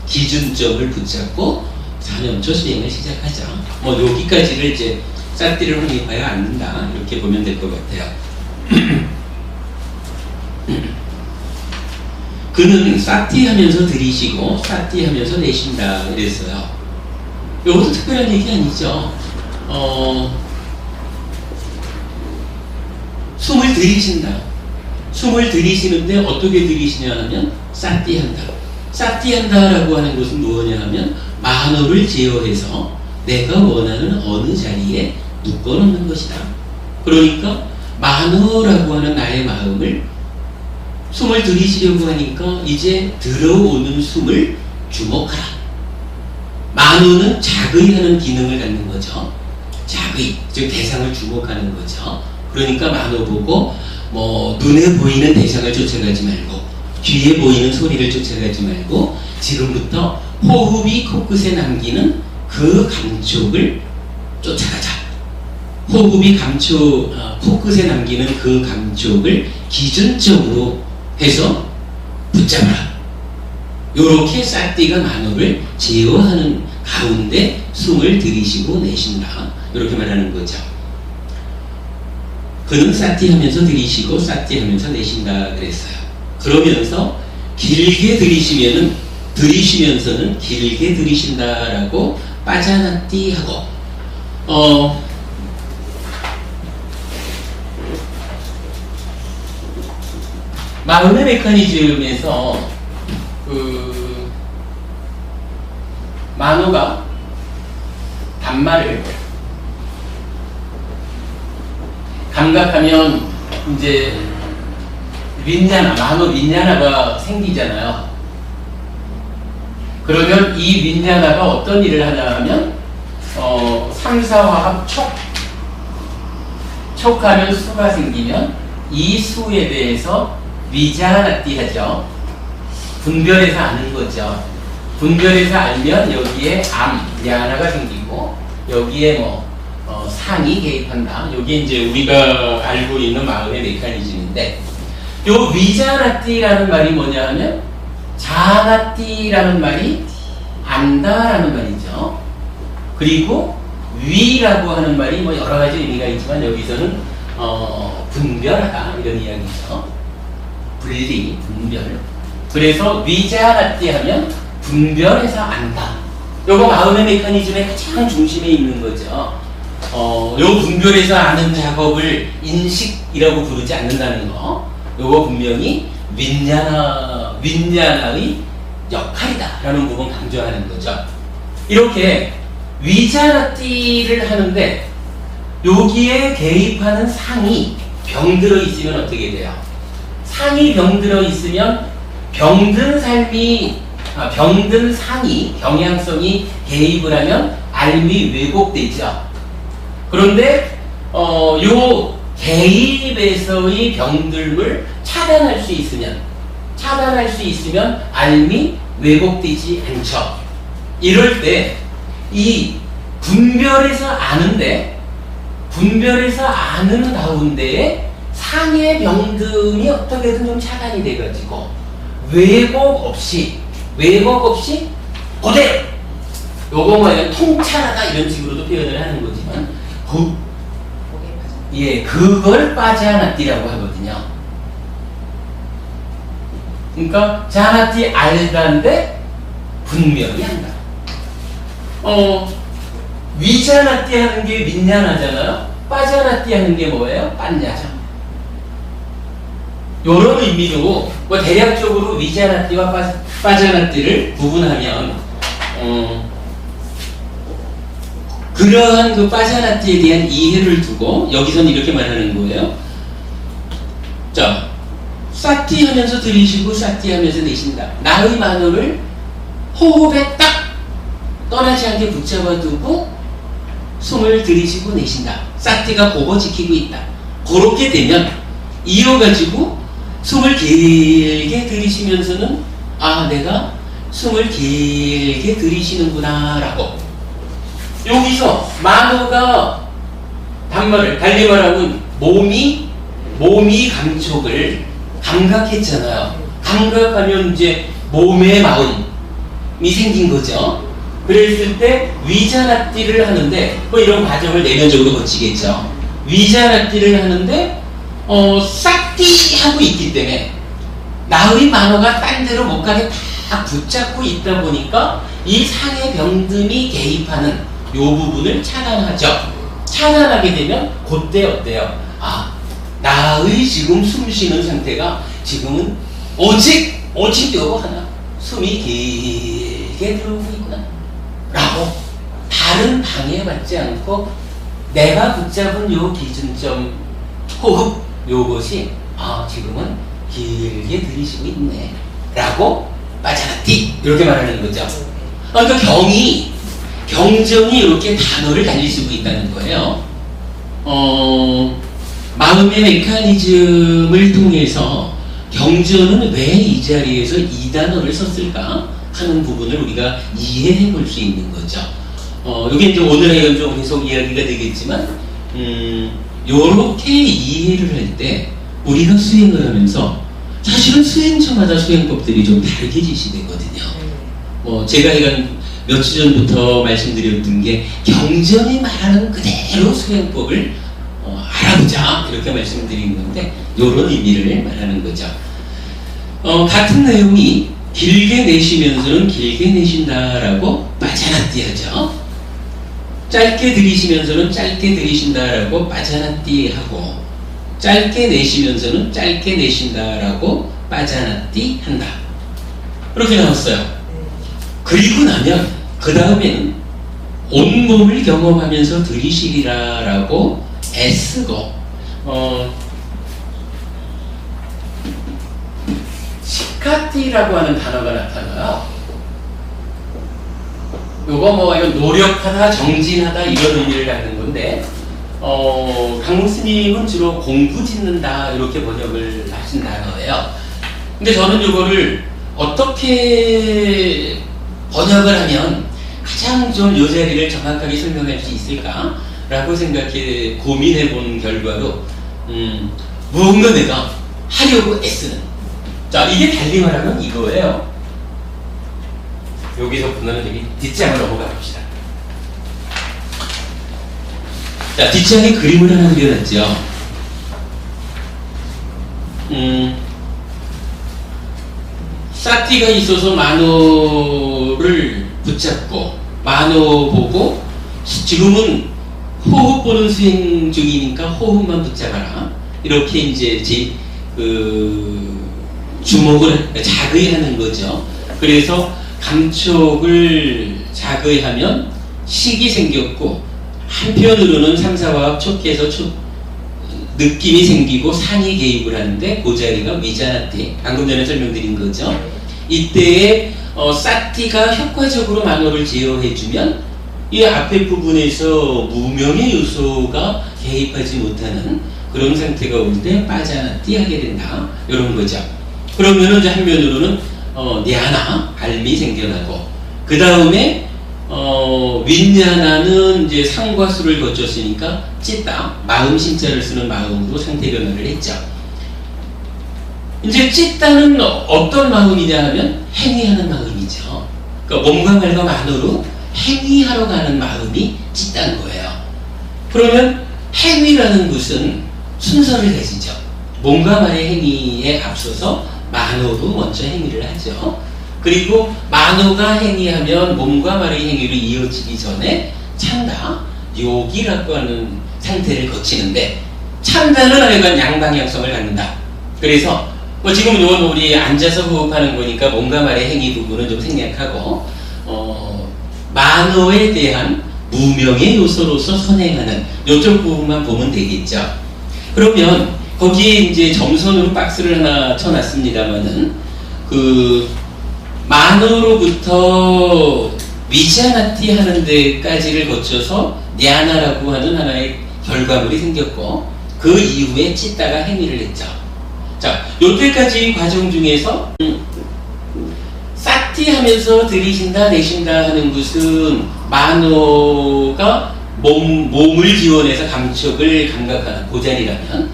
기준점을 붙잡고 사념처 수행을 시작하자. 여기까지를 이제 싹띠를 확립하여 앉는다. 이렇게 보면 될 것 같아요. 그는 싹띠 하면서 들이쉬고 싹띠 하면서 내쉰다. 그랬어요. 이것도 특별한 얘기 아니죠. 숨을 들이쉰다. 숨을 들이쉬는데 어떻게 들이쉬냐 하면 싹띠 한다. 싹띠 한다라고 하는 것은 무엇이냐 하면 만호를 제어해서 내가 원하는 어느 자리에 묶어놓는 것이다. 그러니까 만호라고 하는 나의 마음을 숨을 들이쉬려고 하니까 이제 들어오는 숨을 주목하라. 만호는 자의하는 기능을 갖는 거죠. 자의, 즉 대상을 주목하는 거죠. 그러니까 만호 보고 눈에 보이는 대상을 쫓아가지 말고 귀에 보이는 소리를 쫓아가지 말고 지금부터 호흡이 코끝에 남기는 그 감촉을 쫓아가자. 호흡이 코끝에 남기는 그 감촉을 기준점으로 해서 붙잡아라. 요렇게 싹띠가 만호를 제어하는 가운데 숨을 들이쉬고 내쉰다. 이렇게 말하는 거죠. 그는 싹띠 하면서 들이쉬고 싹띠 하면서 내쉰다 그랬어요. 그러면서 길게 들이쉬면서는 길게 들이쉰다라고 빠자나띠 하고 마음의 메커니즘에서 만호가 단말을 감각하면 이제 만호 윈냐나가 생기잖아요. 그러면 이 윈냐나가 어떤 일을 하냐 하면 3,4화합 촉하면 수가 생기면 이 수에 대해서 위자나띠 하죠. 분별해서 아는 거죠. 분별해서 알면 여기에 야나가 생기고 여기에 상이 개입한다. 이게 이제 우리가 알고 있는 마음의 메커니즘인데, 요 위자나띠라는 말이 뭐냐 하면 자나띠라는 말이 안다라는 말이죠. 그리고 위라고 하는 말이 여러 가지 의미가 있지만 여기서는 분별하다 이런 이야기죠. 분리, 분별. 그래서 위자나띠 하면 분별해서 안다. 요거 마음의 메커니즘의 가장 중심에 있는 거죠. 요 분별해서 아는 작업을 인식이라고 부르지 않는다는 거. 요거 분명히 윈냐나의 역할이다 라는 부분 강조하는 거죠. 이렇게 위자나띠를 하는데 여기에 개입하는 상이 병들어 있으면 어떻게 돼요? 상이 병들어 있으면 병든 삶이 병든 상이 경향성이 개입을 하면 알미 왜곡되죠. 그런데 요 개입에서의 병들을 차단할 수 있으면 알미 왜곡되지 않죠. 이럴 때 이 분별해서 아는 가운데에 상의 병등이 어떻게든 좀 차단이 돼가지고 왜곡 없이 그대로 요거 뭐예요? 통찰하다 이런 식으로도 표현을 하는 거지만 그걸 빠자나띠라고 하거든요. 그러니까 자나띠 알다인데 분명히 한다. 위자나띠 하는 게 윈냐나잖아요. 빠자나띠 하는 게 뭐예요? 빤냐죠. 요런 의미로 뭐 대략적으로 위자나띠와 빠자나띠를 구분하면 그러한 그 빠자나띠에 대한 이해를 두고 여기서는 이렇게 말하는 거예요. 자, 사띠 하면서 들이쉬고 사띠 하면서 내쉰다. 나의 만호를 호흡에 딱 떠나지 않게 붙잡아 두고 숨을 들이쉬고 내쉰다. 사띠가 그거 지키고 있다. 그렇게 되면 이어가지고 숨을 길게 들이쉬면서는 내가 숨을 길게 들이쉬는구나 라고 여기서 만호가 단말을 달리 말하면 몸이 감각했잖아요. 감각하면 이제 몸의 마음이 생긴 거죠. 그랬을 때 위자나띠를 하는데 이런 과정을 내면적으로 거치겠죠. 위자나띠를 하는데 싹띠 하고 있기 때문에 나의 만호가 딴 데로 못 가게 다 붙잡고 있다 보니까 이 상의 병등이 개입하는 요 부분을 차단하죠. 차단하게 되면 그때 어때요? 나의 지금 숨 쉬는 상태가 지금은 오직 요거 하나 숨이 길게 들어오고 있구나 라고 다른 방해받지 않고 내가 붙잡은 요 기준점 호흡 요것이 지금은 길게 들이쉬고 있네 라고 빠자나띠 이렇게 말하는 거죠. 그러니까 경전이 이렇게 단어를 달리 쓰고 있다는 거예요. 마음의 메커니즘을 통해서 경전은 왜 이 자리에서 이 단어를 썼을까 하는 부분을 우리가 이해해 볼 수 있는 거죠. 이게 이제 오늘의 좀 계속 이야기가 되겠지만 요렇게 이해를 할 때 우리가 수행을 하면서 사실은 수행처마다 수행법들이 좀 다르게 지시되거든요. 제가 몇 주 전부터 말씀드렸던 게 경전이 말하는 그대로 수행법을 알아보자 이렇게 말씀드린 건데 요런 의미를 말하는 거죠. 같은 내용이 길게 내쉬면서는 길게 내쉰다라고 빠자나띠 하죠. 짧게 들이쉬면서는 짧게 들이쉰다라고 빠자나띠 하고 짧게 내쉬면서는 짧게 내쉰다라고 빠자나띠 한다. 이렇게 나왔어요. 그리고 나면 그 다음에는 온몸을 경험하면서 들이쉬리라라고 애쓰고 시카띠라고 하는 단어가 나타나요. 요거 이건 노력하다, 정진하다 이런 의미를 갖는 건데 강무 스님은 주로 공부 짓는다 이렇게 번역을 하신 단어예요. 근데 저는 요거를 어떻게 번역을 하면 가장 좀 요 자리를 정확하게 설명할 수 있을까? 라고 생각해 고민해 본 결과로 무언가 내가 하려고 애쓰는 자 이게 달리 말하면 이거예요. 여기서부터는 여기 뒷장을 넘어가 봅시다. 자 뒷장에 그림을 하나 그려놨죠. 사띠가 있어서 만호를 붙잡고 만호 보고 지금은 호흡 보는 수행 중이니까 호흡만 붙잡아라 이렇게 이제 주목을 자극하는 거죠. 그래서 감촉을 자극하면 식이 생겼고 한편으로는 삼사화합 촉해서 느낌이 생기고 상이 개입을 하는데 그 자리가 위자나띠 방금 전에 설명드린 거죠. 이때에 사티가 효과적으로 만호를 제어해주면 이 앞에 부분에서 무명의 요소가 개입하지 못하는 그런 상태가 올 때 빠자나띠 하게 된다. 이런 거죠. 그러면은 이제 한면으로는 냐나, 알미 생겨나고, 그 다음에 윈냐나는 이제 상과 수를 거쳤으니까 찌따, 마음 신자를 쓰는 마음으로 상태 변화를 했죠. 이제 찌따는 어떤 마음이냐 하면 행위하는 마음이죠. 그러니까 몸과 말과 만으로 행위하러 가는 마음이 찌따는 거예요. 그러면 행위라는 것은 순서를 가지죠. 몸과 말의 행위에 앞서서 만호도 먼저 행위를 하죠. 그리고 만호가 행위하면 몸과 말의 행위로 이어지기 전에 찬다, 요기라고 하는 상태를 거치는데, 찬다는 하여간 양방향성을 갖는다. 그래서 지금 이건 우리 앉아서 호흡하는 거니까 몸과 말의 행위 부분은 좀 생략하고 만호에 대한 무명의 요소로서 선행하는 이쪽 부분만 보면 되겠죠. 그러면 거기에 이제 점선으로 박스를 하나 쳐놨습니다만은 그 만호로부터 위자나티 하는 데까지를 거쳐서 냐나라고 하는 하나의 결과물이 생겼고, 그 이후에 찌따가 행위를 했죠. 자, 요때까지 과정 중에서 사티 하면서 들이신다 내쉰다 하는 것은 만호가 몸을 기원해서 감촉을 감각하는 고자리라면,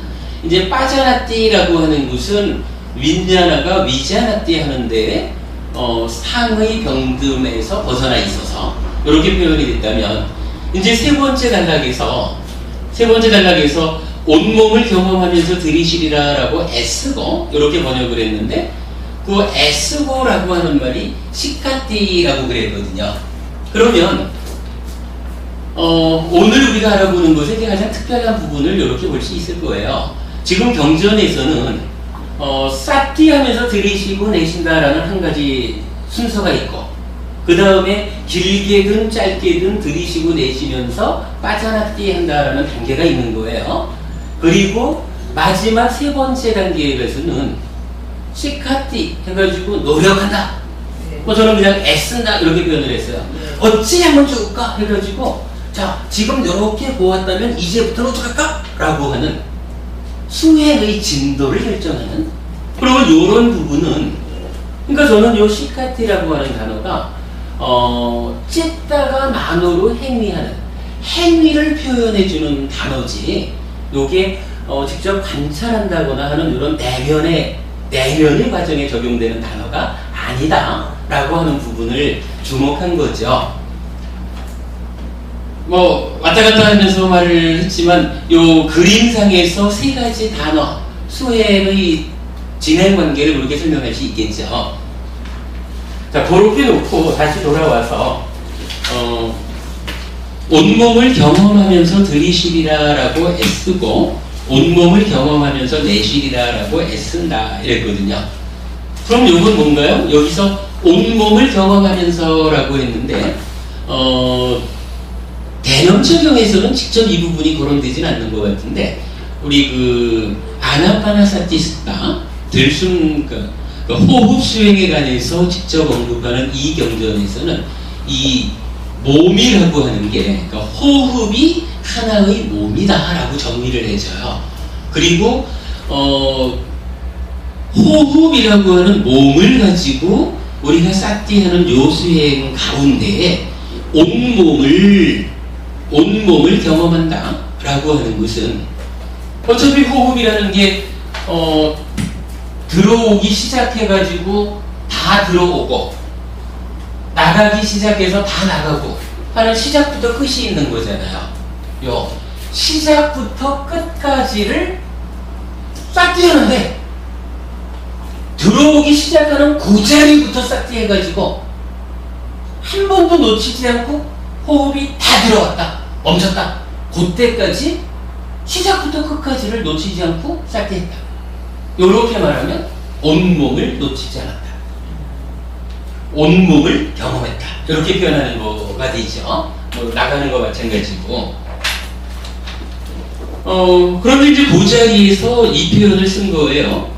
이제 빠자나띠라고 하는 것은 윈냐나가 위자나띠 하는데 상의 병듦에서 벗어나 있어서 이렇게 표현이 됐다면, 이제 세 번째 단락에서 온몸을 경험하면서 들이시리라 라고 애쓰고 이렇게 번역을 했는데, 그 애쓰고라고 하는 말이 시카띠라고 그랬거든요. 그러면 오늘 우리가 알아보는 것의 가장 특별한 부분을 이렇게 볼 수 있을 거예요. 지금 경전에서는 사띠 하면서 들이쉬고 내쉰다라는 한 가지 순서가 있고, 그 다음에 길게든 짧게든 들이쉬고 내쉬면서 빠자나띠 한다라는 단계가 있는 거예요. 그리고 마지막 세 번째 단계에서는 시카띠 해가지고 노력한다. 저는 그냥 애쓴다 이렇게 표현을 했어요. 어찌 하면 좋을까 해가지고, 자, 지금 이렇게 보았다면 이제부터는 어떡할까? 라고 하는 수행의 진도를 결정하는, 그러면 이런 부분은, 그러니까 저는 요 시카티라고 하는 단어가 찢다가 만호로 행위하는, 행위를 표현해주는 단어지, 요게 직접 관찰한다거나 하는 이런 내면의 과정에 적용되는 단어가 아니다 라고 하는 부분을 주목한 거죠. 왔다 갔다 하면서 말을 했지만, 요 그림상에서 세 가지 단어, 수행의 진행 관계를 그렇게 설명할 수 있겠죠. 자, 그렇게 놓고 다시 돌아와서, 온몸을 경험하면서 들이쉬리라 라고 애쓰고, 온몸을 경험하면서 내쉬리라 라고 애쓴다 이랬거든요. 그럼 이건 뭔가요? 여기서 온몸을 경험하면서 라고 했는데, 대념적용에서는 직접 이 부분이 거론되진 않는 것 같은데, 우리 그 아나파나사티스타 들숨 그 호흡 수행에 관해서 직접 언급하는 이 경전에서는 이 몸이라고 하는 게, 그러니까 호흡이 하나의 몸이다 라고 정의를 해줘요. 그리고 호흡이라고 하는 몸을 가지고 우리가 사티하는 요 수행 가운데에 온몸을 경험한다 라고 하는 것은, 어차피 호흡이라는 게 들어오기 시작해가지고 다 들어오고 나가기 시작해서 다 나가고 하는 시작부터 끝이 있는 거잖아요. 요 시작부터 끝까지를 싹트하는데, 들어오기 시작하는 그 자리부터 싹트해가지고 한 번도 놓치지 않고 호흡이 다 들어왔다 멈췄다, 그때까지 시작부터 끝까지를 놓치지 않고 싹트했다. 요렇게 말하면 온몸을 놓치지 않았다, 온몸을 경험했다, 이렇게 표현하는 거가 되죠. 나가는 거 마찬가지고. 그런데 이제 그 자리에서 이 표현을 쓴 거예요.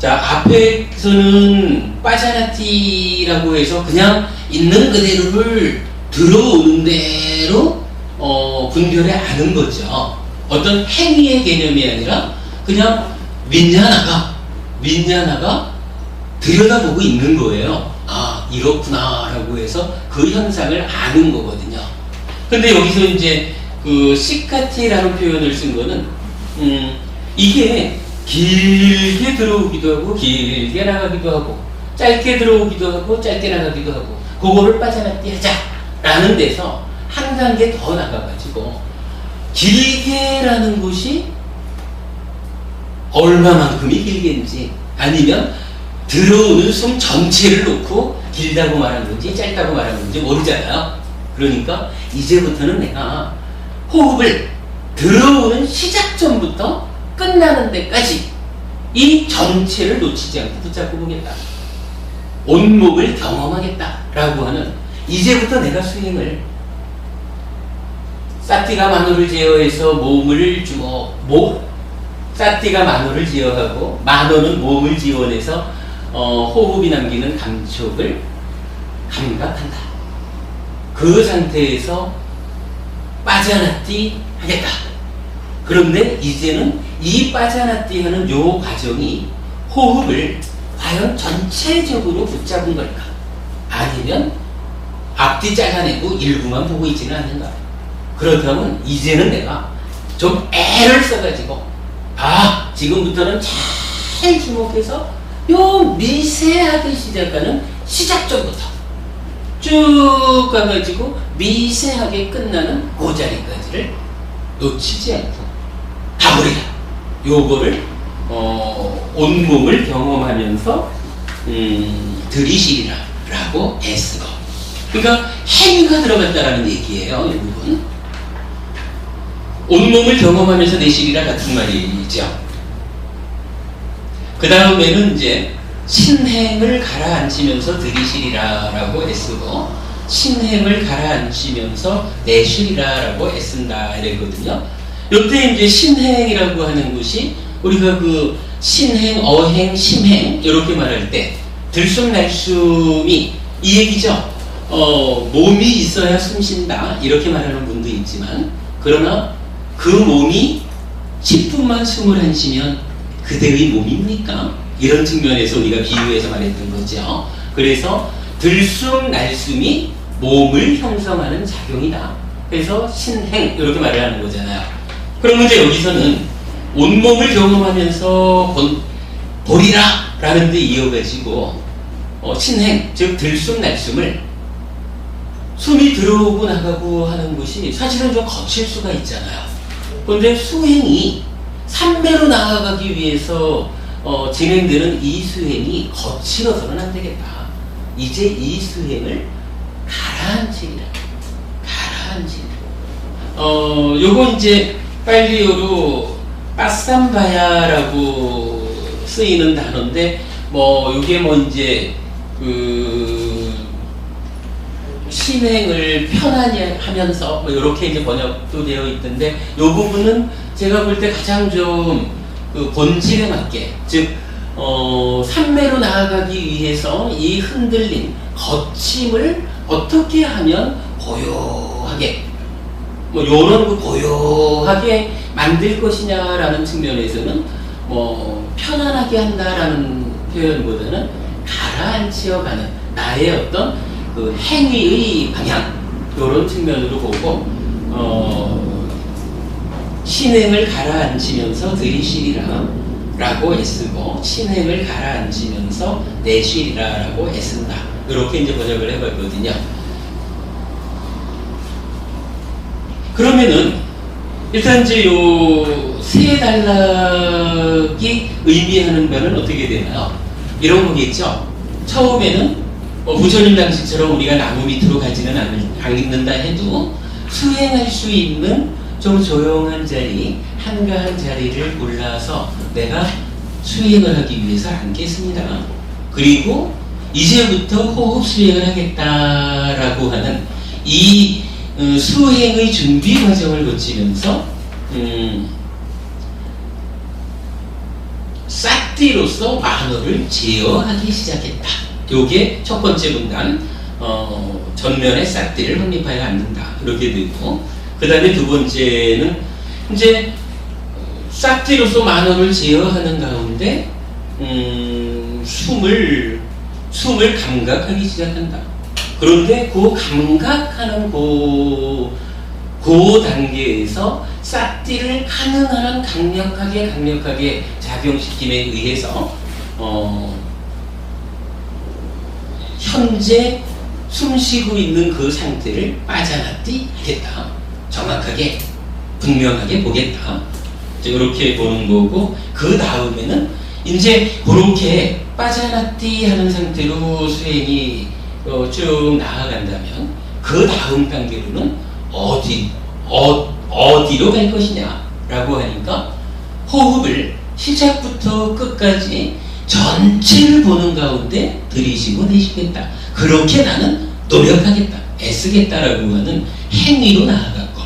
자, 앞에서는 빠자나티라고 해서 그냥 있는 그대로를 들어오는 대로 분별해 아는 거죠. 어떤 행위의 개념이 아니라 그냥 민냐나가 들여다보고 있는 거예요. 아, 이렇구나라고 해서 그 현상을 아는 거거든요. 근데 여기서 이제 그 시카티라는 표현을 쓴 거는 이게 길게 들어오기도 하고 길게 나가기도 하고 짧게 들어오기도 하고 짧게 나가기도 하고 그거를 빠져나띠 하자라는 데서 한 단계 더 나가가지고 길게라는 것이 얼마만큼이 길게인지 아니면 들어오는 숨 전체를 놓고 길다고 말한 건지 짧다고 말한 건지 모르잖아요. 그러니까 이제부터는 내가 호흡을 들어오는 시작점부터 끝나는 데까지 이 전체를 놓치지 않고 붙잡고 보겠다. 온몸을 경험하겠다라고 하는 이제부터 내가 수행을 사띠가 만호를 제어해서 몸을 사띠가 만호를 제어하고 만호는 몸을 지원해서 호흡이 남기는 감촉을 감각한다. 그 상태에서 빠자나띠 하겠다. 그런데 이제는 이 빠자나띠 하는 요 과정이 호흡을 과연 전체적으로 붙잡은 걸까? 아니면 앞뒤 잘라내고 일부만 보고 있지는 않는가? 그렇다면 이제는 내가 좀 애를 써가지고 지금부터는 잘 주목해서 요 미세하게 시작하는 시작점부터 쭉 가가지고 미세하게 끝나는 그 자리까지를 놓치지 않고 가버리라. 요거를 온몸을 경험하면서 들이시리라 라고 애쓰고, 그러니까 행위가 들어갔다라는 얘기예요. 이 부분 온몸을 경험하면서 내쉬리라 같은 말이죠. 그 다음에는 이제 신행을 가라앉히면서 들이시리라 라고 애쓰고 신행을 가라앉히면서 내쉬리라 라고 애쓴다 이랬거든요. 이때 이제 신행이라고 하는 것이 우리가 그 신행, 어행, 심행 이렇게 말할 때 들숨날숨이 이 얘기죠. 몸이 있어야 숨 쉰다 이렇게 말하는 분도 있지만, 그러나 그 몸이 10분만 숨을 안 쉬면 그대의 몸입니까? 이런 측면에서 우리가 비유해서 말했던 거죠. 그래서 들숨 날숨이 몸을 형성하는 작용이다. 그래서 신행 이렇게 말을 하는 거잖아요. 그러면 이제 여기서는 온몸을 경험하면서 보리라 라는 데 이어가지고 신행, 즉 들숨 날숨을 숨이 들어오고 나가고 하는 것이 사실은 좀 거칠 수가 있잖아요. 그런데 수행이 삼매로 나아가기 위해서 진행되는 이 수행이 거칠어서는 안 되겠다. 이제 이 수행을 가라앉히리라. 요거 이제 빨리어로 빠쌈바야라고 쓰이는 단어인데, 요게 이제 신행을 편안히 하면서 이렇게 이제 번역도 되어 있던데, 요 부분은 제가 볼 때 가장 좀 본질에 맞게, 즉 삼매로 나아가기 위해서 이 흔들림, 거침을 어떻게 하면 고요하게, 요런 그 고요하게 만들 것이냐라는 측면에서는 편안하게 한다라는 표현보다는 가라앉혀가는 나의 어떤 그 행위의 방향, 요런 측면으로 보고 신행을 가라앉히면서 들이쉬리라 라고 애쓰고 신행을 가라앉히면서 내쉬리라 라고 애쓴다. 이렇게 이제 번역을 해봤거든요. 그러면은 일단 이제 요 세 단락이 의미하는 바는 어떻게 되나요? 이런 거겠죠. 처음에는 부처님 당시처럼 우리가 나무 밑으로 가지는 않는다 해도 수행할 수 있는 좀 조용한 자리, 한가한 자리를 골라서 내가 수행을 하기 위해서 앉겠습니다. 그리고 이제부터 호흡 수행을 하겠다라고 하는 이 수행의 준비 과정을 거치면서 싹디로서 만어를 제어하기 시작했다. 요게 첫 번째 문단, 전면에 싹디를 확립하여 앉는다. 이렇게 되고, 그 다음에 두 번째는 이제 싹디로서 만어를 제어하는 가운데 숨을 감각하기 시작한다. 그런데 그 감각하는 그 단계에서 싹디를 가능한 한 강력하게 작용시킴에 의해서 현재 숨쉬고 있는 그 상태를 빠져나띠 하겠다. 정확하게 분명하게 보겠다. 이렇게 보는 거고, 그 다음에는 이제 그렇게 빠져나띠 하는 상태로 수행이 쭉 나아간다면 그 다음 단계로는 어디로 갈 것이냐 라고 하니까 호흡을 시작부터 끝까지 전체를 보는 가운데 들이쉬고 내쉬겠다. 그렇게 나는 노력하겠다, 애쓰겠다라고 하는 행위로 나아갔고,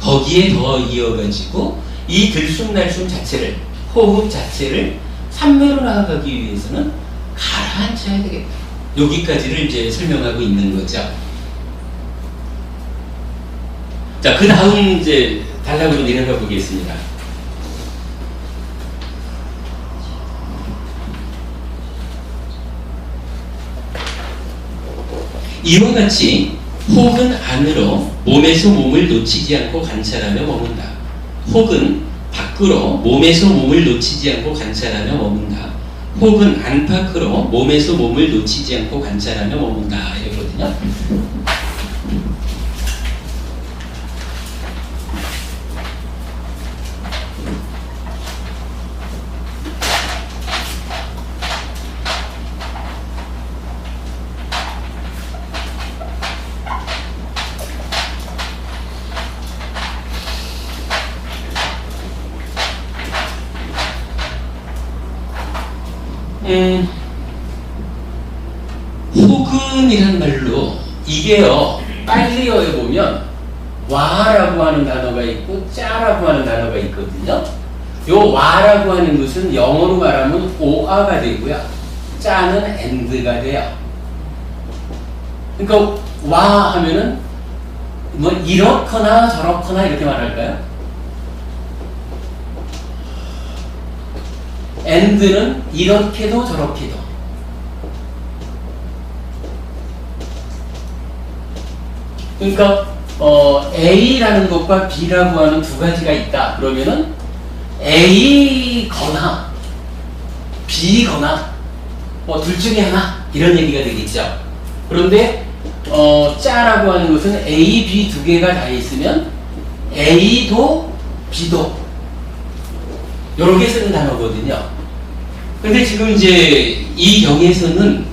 거기에 더 이어가지고 이 들숨날숨 자체를, 호흡 자체를 삼매로 나아가기 위해서는 가라앉혀야 되겠다. 여기까지를 이제 설명하고 있는 거죠. 자, 그 다음 이제 단락으로 내려가 보겠습니다. 이와 같이 혹은 안으로 몸에서 몸을 놓치지 않고 관찰하며 머문다. 혹은 밖으로 몸에서 몸을 놓치지 않고 관찰하며 머문다. 혹은 안팎으로 몸에서 몸을 놓치지 않고 관찰하며 머문다. 이러거든요. 혹은이란 말로, 이게요, 빨리어에 보면 와라고 하는 단어가 있고 짜라고 하는 단어가 있거든요. 요 와라고 하는 것은 영어로 말하면 오아가 되고요, 짜는 and가 돼요. 그러니까 와 하면은 뭐 이렇거나 저렇거나 이렇게 말할까요? and는 이렇게도 저렇게도. 그러니까 A라는 것과 B라고 하는 두 가지가 있다. 그러면은 A거나 B거나 뭐 둘 중에 하나, 이런 얘기가 되겠죠. 그런데 짜라고 하는 것은 A, B 두 개가 다 있으면 A도 B도 이렇게 쓰는 단어거든요. 근데 지금 이제 이 경에서는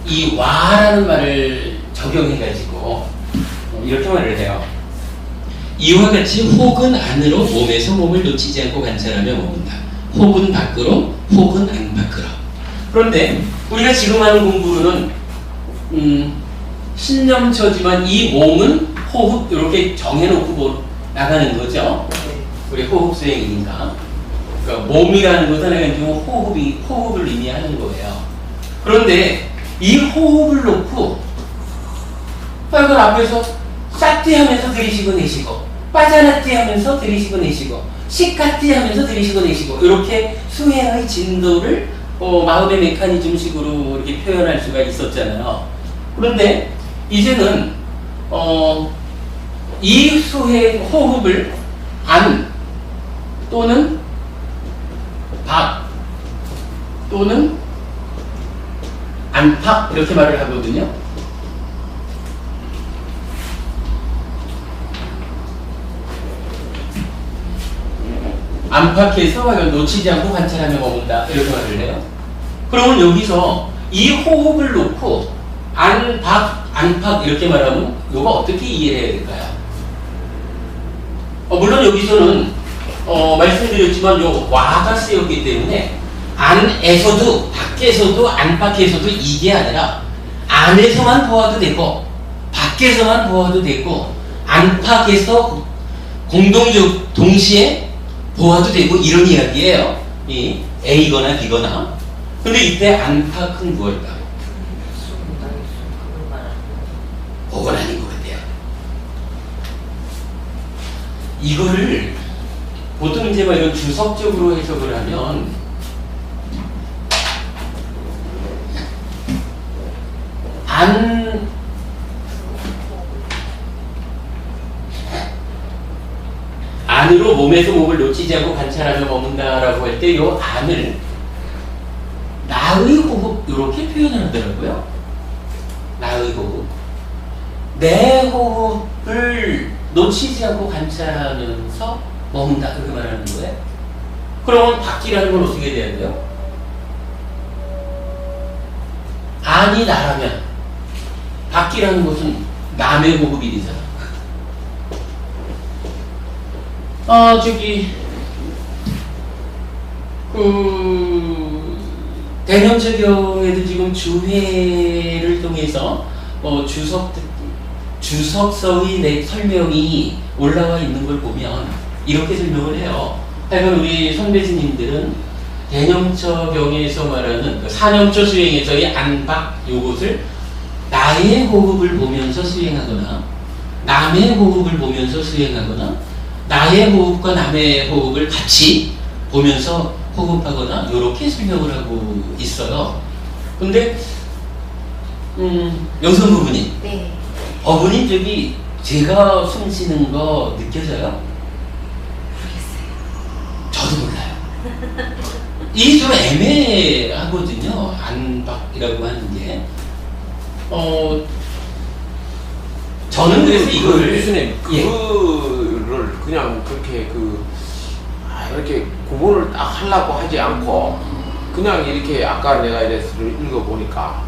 이 와라는 말을 적용해가지고 이렇게 말을 해요. 이와 같이 혹은 안으로 몸에서 몸을 놓치지 않고 관찰하며 머문다. 혹은 밖으로, 혹은 안팎으로. 그런데 우리가 지금 하는 공부로는 신념처지만 이 몸은 호흡 이렇게 정해놓고 나가는 거죠. 우리 호흡 수행이니까. 그러니까 몸이라는 것은 그냥 호흡을 의미하는 거예요. 그런데 이 호흡을 놓고 빨간 앞에서 싹띠 하면서 들이쉬고 내쉬고, 빠져나띠 하면서 들이쉬고 내쉬고, 시카띠 하면서 들이쉬고 내쉬고, 이렇게 수행의 진도를 마음의 메커니즘식으로 이렇게 표현할 수가 있었잖아요. 그런데 이제는 이 수행 호흡을 안 또는 밖 또는 안팎 이렇게 말을 하거든요. 안팎에서 놓치지 않고 관찰하며 머문다, 이렇게 말을 해요. 그러면 여기서 이 호흡을 놓고 안팎, 안팎 이렇게 말하면 이거 어떻게 이해를 해야 될까요? 물론 여기서는 말씀드렸지만 요 와가 쓰였기 때문에 안에서도 밖에서도 안팎에서도 이게 아니라 안에서만 보아도 되고 밖에서만 보아도 되고 안팎에서 동시에 보아도 되고, 이런 이야기예요. 이 A거나 B거나. 근데 이때 안팎은 무엇일까? 그건 아닌 것 같아요. 이거를 보통 이제 막 이런 주석적으로 해석을 하면 안으로 몸에서 몸을 놓치지 않고 관찰하며 머문다라고 할 때 요 안을 나의 호흡 이렇게 표현을 하더라고요. 나의 호흡. 내 호흡을 놓치지 않고 관찰하면서 머문다 그렇게 말하는 거예요. 그러면 밖이라는 건 어떻게 돼야 돼요? 안이 나라면 밖이라는 것은 남의 호흡이 되잖아. 대념적용에도 지금 주회를 통해서 주석서의 설명이 올라와 있는 걸 보면 이렇게 설명을 해요. 하여간 우리 선배스님들은 대념적용에서 말하는 그 사념처 수행에서의 안박 요것을 나의 호흡을 보면서 수행하거나 남의 호흡을 보면서 수행하거나 나의 호흡과 남의 호흡을 같이 보면서 호흡하거나 이렇게 설명을 하고 있어요. 근데 여성 부부님, 네. 어머님 저기 제가 숨 쉬는 거 느껴져요? 모르겠어요. 저도 몰라요. 이게 좀 애매하거든요. 안박이라고 하는 게. 저는 그래서 이걸 교수님 그거를 그냥 그렇게 이렇게 구분을 딱 하려고 하지 않고 그냥 이렇게 아까 내가 이래서 읽어보니까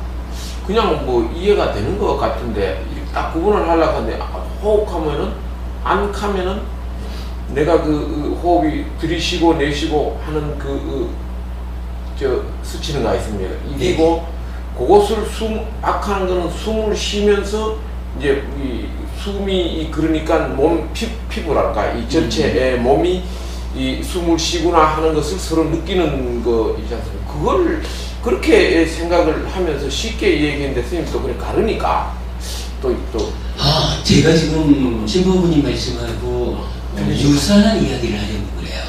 그냥 뭐 이해가 되는 것 같은데 딱 구분을 하려고 하는데 호흡하면은 안하면은 내가 그 호흡이 들이쉬고 내쉬고 하는 스치는가 있습니다. 이기고 그것을 악하는 거는 숨을 쉬면서 이제 이 숨이 그러니까 몸 피부랄까 이 전체의 몸이 이 숨을 쉬구나 하는 것을 서로 느끼는 거이지 않습니까? 그걸 그렇게 생각을 하면서 쉽게 얘기했는데 선생님 또 그래 가르니까 또 제가 지금 신부부님 말씀하고 유사한 이야기를 하려고 그래요.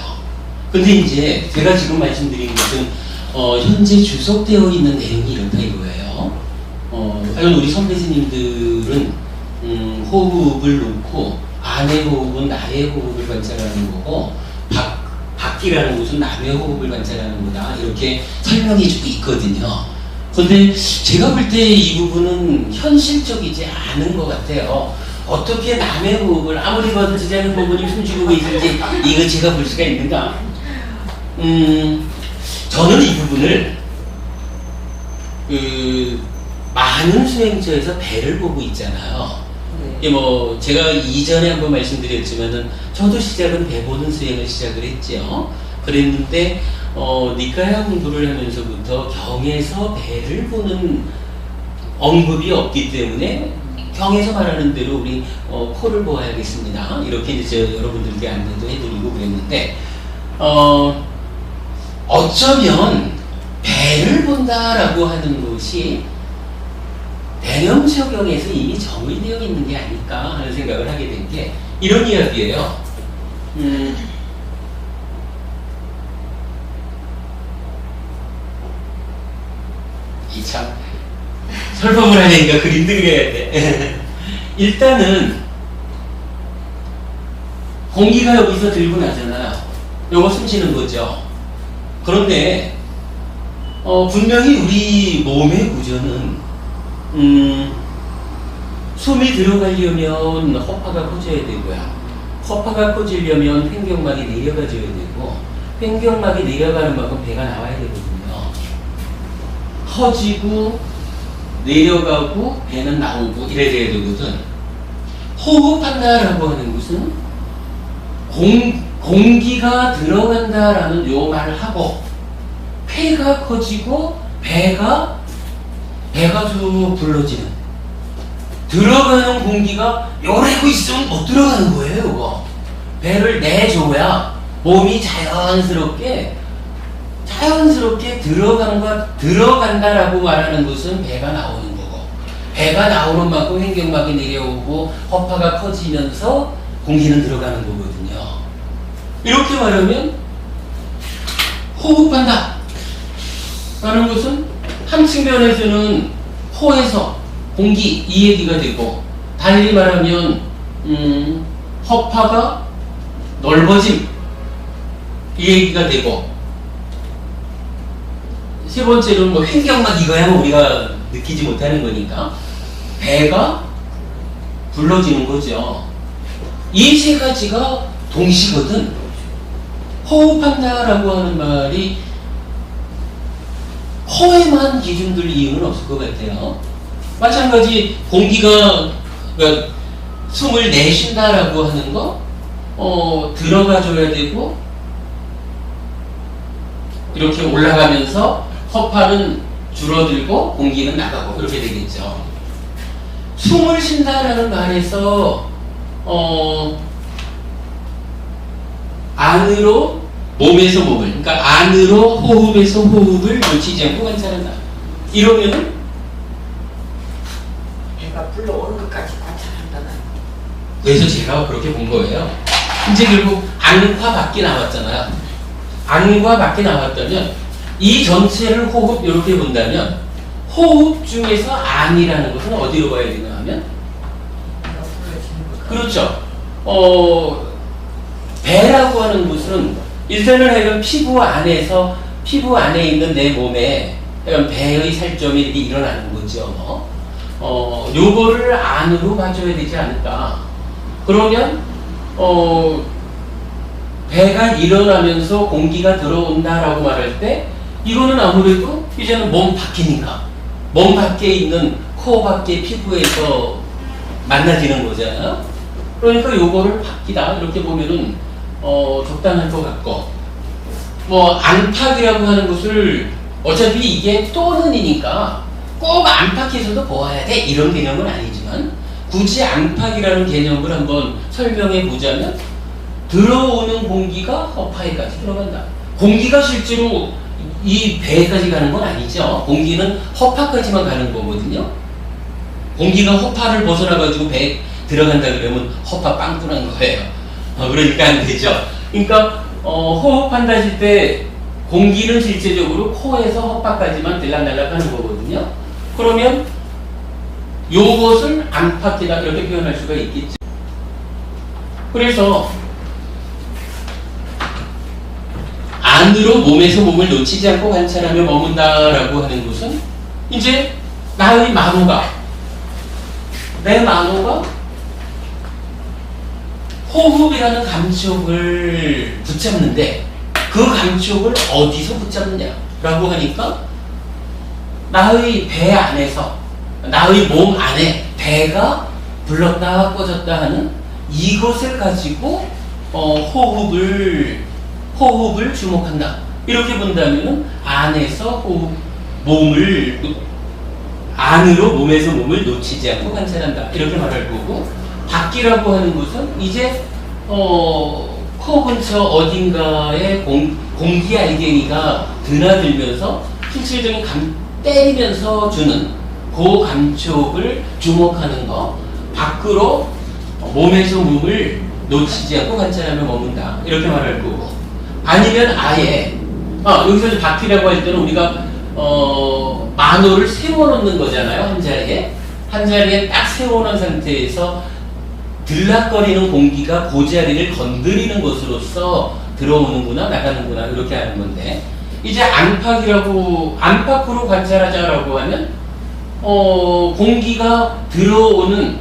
근데 이제 제가 지금 말씀드린 것은 현재 주석되어 있는 내용이 이렇다 이거예요. 과연 우리 선배스님들은 호흡을 놓고 안의 호흡은 나의 호흡을 관찰하는 거고 밖이라는 것은 남의 호흡을 관찰하는 거다 이렇게 설명해 주고 있거든요. 근데 제가 볼 때 이 부분은 현실적이지 않은 것 같아요. 어떻게 남의 호흡을 아무리 봐도 지자는 부분이 숨쉬고 계신지 이거 제가 볼 수가 있는가? 저는 이 부분을 많은 수행처에서 배를 보고 있잖아요. 뭐 제가 이전에 한번 말씀드렸지만은 저도 시작은 배 보는 수행을 시작을 했죠. 그랬는데 니카야 공부를 하면서부터 경에서 배를 보는 언급이 없기 때문에 경에서 말하는 대로 우리 코를 보아야겠습니다. 이렇게 이제 여러분들께 안내도 해드리고 그랬는데 어쩌면 배를 본다라고 하는 것이 대념적용에서 이미 정의되어 있는 게 아닐까 하는 생각을 하게 된 게 이런 이야기예요. 이 참 설법을 하니까 그림도 그려야 돼. 일단은 공기가 여기서 들고 나잖아요. 요거 숨쉬는 거죠. 그런데 분명히 우리 몸의 구조는 숨이 들어가려면 허파가 커져야 되고요. 허파가 커지려면 횡격막이 내려가줘야 되고 횡격막이 내려가는 만큼 배가 나와야 되거든요. 커지고 내려가고 배는 나오고 이래야 되거든. 호흡한다라고 하는 것은 공기가 들어간다라는 요 말을 하고 폐가 커지고 배가 쭉 불러지는 들어가는 공기가 요래고 있으면 못 들어가는 거예요. 이거 배를 내줘야 몸이 자연스럽게 자연스럽게 들어간다라고 말하는 것은 배가 나오는 거고, 배가 나오는 만큼 횡격막이 내려오고 허파가 커지면서 공기는 들어가는 거거든요. 이렇게 말하면 호흡한다 라는 것은 한 측면에서는 호에서 공기 이 얘기가 되고, 달리 말하면 허파가 넓어짐 이 얘기가 되고, 세 번째로는 뭐 횡격막 이거야 뭐 우리가 느끼지 못하는 거니까 배가 불러지는 거죠. 이 세 가지가 동시거든. 호흡한다라고 하는 말이 코에만 기준둘 이유는 없을 것 같아요. 마찬가지 공기가, 그러니까 숨을 내쉰다라고 하는 거 들어가줘야 되고, 이렇게 올라가면서 허파는 줄어들고 공기는 나가고 이렇게 되겠죠. 숨을 쉰다라는 말에서 안으로 몸에서 몸을, 그러니까 안으로 호흡에서 호흡을 놓치지 않고 관찰한다. 이러면은 배가 불러오는 것까지 관찰한다는. 그래서 제가 그렇게 본 거예요. 이제 결국 안과 밖이 나왔잖아요. 안과 밖이 나왔다면 이 전체를 호흡 이렇게 본다면 호흡 중에서 안이라는 것은 어디로 가야 되나 하면, 배가 불러지는 것. 그렇죠. 배라고 하는 것은 일단은 하여간 피부 안에 있는 내 몸에 하여간 배의 살점이 이렇게 일어나는 거죠. 요거를 안으로 봐줘야 되지 않을까. 그러면 배가 일어나면서 공기가 들어온다라고 말할 때 이거는 아무래도 이제는 몸 밖이니까, 몸 밖에 있는 코 밖의 피부에서 만나지는 거잖아요. 그러니까 요거를 밖이다 이렇게 보면은 적당할 것 같고, 뭐 안팎이라고 하는 것을 어차피 이게 또는이니까 꼭 안팎에서도 보아야 돼 이런 개념은 아니지만, 굳이 안팎이라는 개념을 한번 설명해 보자면 들어오는 공기가 허파에까지 들어간다. 공기가 실제로 이 배에까지 가는 건 아니죠. 공기는 허파까지만 가는 거거든요. 공기가 허파를 벗어나가지고 배에 들어간다 그러면 허파 빵 뚫는 거예요. 그러니까 안 되죠. 그러니까 호흡한다 하실 때 공기는 실제적으로 코에서 허파까지만 들락날락 하는 거거든요. 그러면 요것을 안팎이다 이렇게 표현할 수가 있겠죠. 그래서 안으로 몸에서 몸을 놓치지 않고 관찰하며 머문다라고 하는 것은 이제 나의 내 만호가 호흡이라는 감촉을 붙잡는데 그 감촉을 어디서 붙잡느냐라고 하니까 나의 배 안에서, 나의 몸 안에 배가 불렀다 꺼졌다 하는 이것을 가지고 호흡을 주목한다. 이렇게 본다면은 안에서 몸을 안으로 몸에서 몸을 놓치지 않고 관찰한다. 이렇게 말할 거고, 밖이라고 하는 것은 이제 코 근처 어딘가에 공기 알갱이가 드나들면서 실질적인 때리면서 주는 그 감촉을 주목하는 거, 밖으로 몸에서 몸을 놓치지 않고 관찰하며 머문다. 이렇게 말할 거고, 아니면 아예 여기서 밖이라고 할 때는 우리가 만호를 세워놓는 거잖아요. 한 자리에 딱 세워놓은 상태에서 들락거리는 공기가 그 자리를 건드리는 것으로서 들어오는구나 나가는구나 이렇게 하는 건데, 이제 안팎으로 관찰하자라고 하면 공기가 들어오는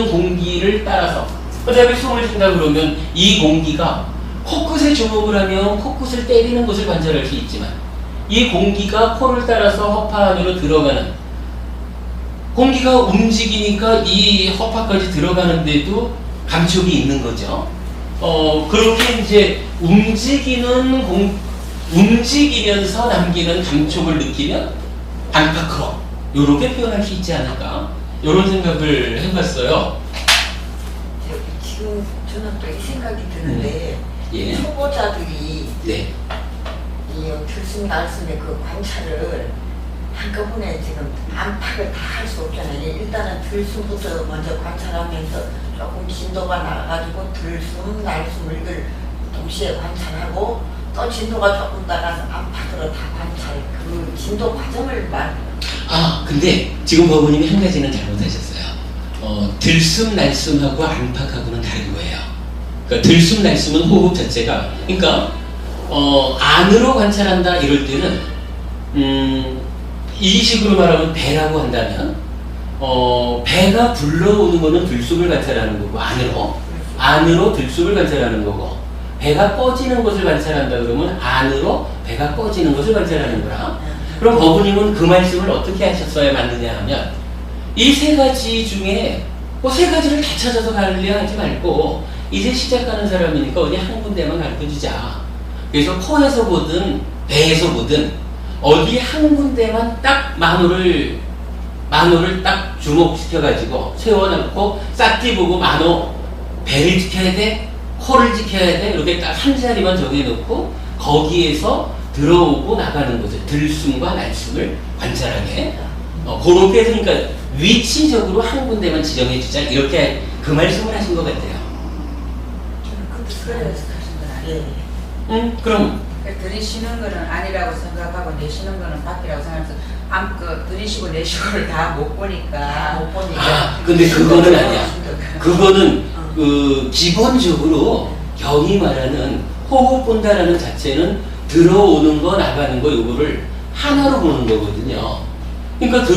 공기를 따라서, 어차피 숨을 쉰다 그러면 이 공기가 코끝에 주목을 하면 코끝을 때리는 것을 관찰할 수 있지만, 이 공기가 코를 따라서 허파 안으로 들어가는, 공기가 움직이니까 이 허파까지 들어가는데도 감촉이 있는 거죠. 그렇게 이제 움직이면서 남기는 감촉을 느끼면 안팎으로 이렇게 표현할 수 있지 않을까, 이런 생각을 해봤어요. 지금 저는 또 이 생각이 드는데, 예. 초보자들이 네. 이 이 들숨 날숨의 그 관찰을 한꺼번에 지금 안팎을 다 할 수 없잖아요. 일단은 들숨부터 먼저 관찰하면서 조금 진도가 나가가지고 들숨 날숨을 이걸 동시에 관찰하고 또 진도가 조금 나가서 안팎으로 다 관찰 그 진도 과정을 아, 근데 지금 법원님이 한 가지는 잘못하셨어요. 들숨 날숨하고 안팎하고는 다른 거예요. 그러니까 들숨 날숨은 호흡 자체가, 그러니까 안으로 관찰한다 이럴 때는 이 식으로 말하면 배라고 한다면 배가 불러오는 거는 들숨을 관찰하는 거고, 안으로 들숨을 관찰하는 거고, 배가 꺼지는 것을 관찰한다 그러면 안으로 배가 꺼지는 것을 관찰하는 거라. 그럼 법원님은 그 말씀을 어떻게 하셨어야 맞느냐 하면, 이 세 가지 중에 뭐 세 가지를 다 찾아서 가려고 하지 말고 이제 시작하는 사람이니까 어디 한 군데만 가르쳐주자. 그래서 코에서 보든 배에서 보든 어디 한 군데만 딱 만호를 딱 주목시켜가지고 세워놓고 싹지 보고 만호 배를 지켜야 돼, 코를 지켜야 돼, 이렇게 딱 한 자리만 정해놓고 거기에서 들어오고 나가는 거죠. 들숨과 날숨을 관찰하게. 그렇게 해서 그러니까 위치적으로 한 군데만 지정해주자, 이렇게 그 말씀을 하신 것 같아요. 저는 그 뜻을 하신 건 아니에요. 그럼 들이쉬는 거는 아니라고 생각하고 내쉬는 거는 밖이라고 생각해서 들이쉬고 내쉬고를 다 못 보니까 못 보니까. 근데 그거는 아니야. 그거는 기본적으로 경이 말하는 호흡 본다라는 자체는 들어오는 거 나가는 거 요거를 하나로 보는 거거든요. 그러니까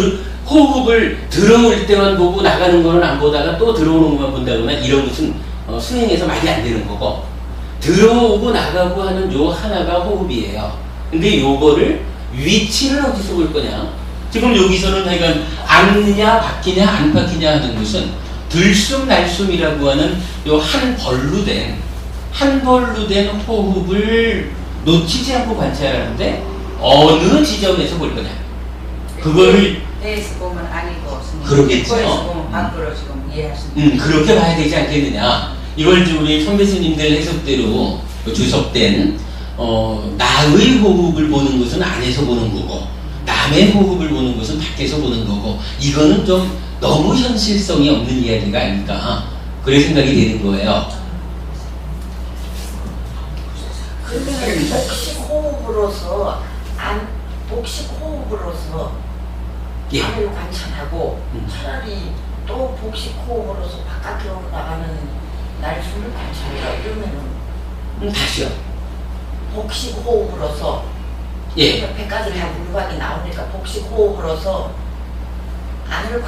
호흡을 들어올 때만 보고 나가는 거는 안 보다가 또 들어오는 것만 본다거나 이런 것은 수행에서 말이 안 되는 거고, 들어오고 나가고 하는 요 하나가 호흡이에요. 근데 요거를 위치를 어디서 볼 거냐? 지금 여기서는 그러니까 앉느냐 바뀌냐 안 바뀌냐 하는 것은 들숨 날숨이라고 하는 요 한 벌로 된 호흡을 놓치지 않고 관찰하는데 어느 지점에서 볼 거냐? 그거를 배에서 보면 아니고 그러겠죠. 코에서 보면 밖으로 지금 이해하시는 그렇게 봐야 되지 않겠느냐? 이걸 우리 선배 스님들 해석대로 주석된 나의 호흡을 보는 것은 안에서 보는 거고, 남의 호흡을 보는 것은 밖에서 보는 거고, 이거는 좀 너무 현실성이 없는 이야기가 아닐까, 그런 생각이 되는 거예요. 그러면 복식 호흡으로서 예. 안을 관찰하고 차라리 또 복식 호흡으로서 바깥으로 나가는 날숨을 관찰해라 이러면은 다시요. 복식 호흡으로서 예. 100가지 다 물건이 나오니까 복식 호흡으로서 안을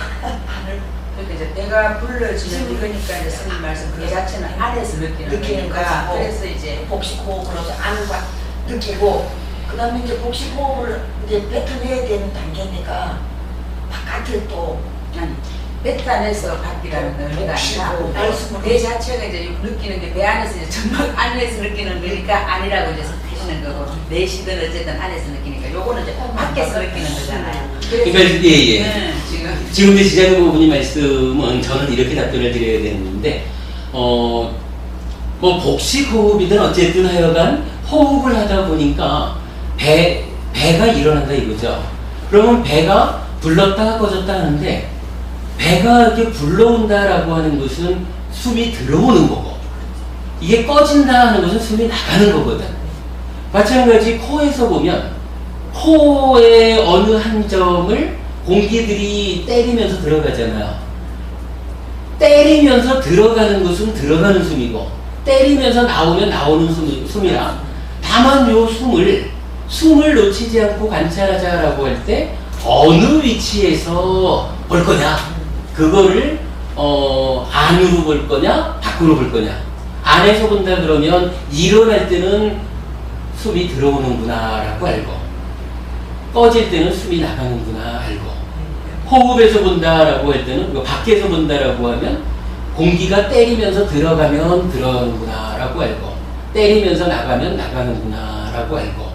그러니까 이제 배가 불러지는 이거니까 이제 스님 말씀 그 자체는 안에서 느끼는 거니까 그래서 이제 복식 호흡으로서 안을 느끼고 그 다음에 이제 복식 호흡을 이제 뱉어내야 되는 단계니까 바깥을 또 아니 뱉어내서 밖이라는 의미가 아니라 배 자체가 이제 느끼는 게 배 안에서 이제 정말 안에서 느끼는 거니까 아니라고 이제 하시는 거고, 내시든 어쨌든 안에서 느끼니까 요거는 이제 밖에서 느끼는 거잖아요. 그러니까 예. 지금 이제 지장님 부모님 말씀은 저는 이렇게 답변을 드려야 되는데, 뭐 복식 호흡이든 어쨌든 하여간 호흡을 하다 보니까 배가 일어난다 이거죠. 그러면 배가 불렀다가 꺼졌다 하는데, 배가 이렇게 불러온다라고 하는 것은 숨이 들어오는 거고, 이게 꺼진다 하는 것은 숨이 나가는 거거든. 마찬가지 코에서 보면 코의 어느 한 점을 공기들이 때리면서 들어가잖아요. 때리면서 들어가는 것은 들어가는 숨이고, 때리면서 나오면 나오는 숨이라. 다만 요 숨을 놓치지 않고 관찰하자라고 할 때 어느 위치에서 볼 거냐? 그거를 안으로 볼 거냐 밖으로 볼 거냐. 안에서 본다 그러면 일어날 때는 숨이 들어오는구나 라고 알고, 꺼질 때는 숨이 나가는구나 알고, 호흡에서 본다 라고 할 때는 밖에서 본다 라고 하면 공기가 때리면서 들어가면 들어가는구나 라고 알고, 때리면서 나가면 나가는구나 라고 알고,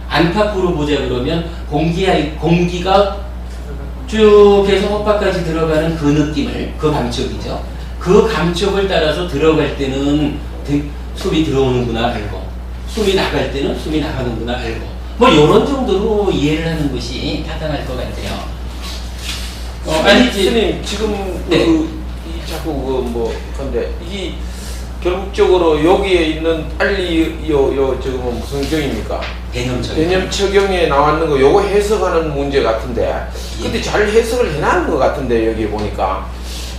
안팎으로 보자 그러면 공기가 쭉 해서 헛바까지 들어가는 그 느낌을, 그 감촉이죠. 그 감촉을 따라서 들어갈 때는 숨이 들어오는구나 알고, 숨이 나갈 때는 숨이 나가는구나 알고, 뭐 이런 정도로 이해를 하는 것이 타당할 것 같아요. 아니 이제 스님 지금 네. 이 자꾸 뭐 근데 이 결국적으로 여기에 있는 빨리 요 지금 무슨 경입니까? 개념적 개념 처경에 나왔는 거 요거 해석하는 문제 같은데 근데 잘 해석을 해놨는 것 같은데 여기 보니까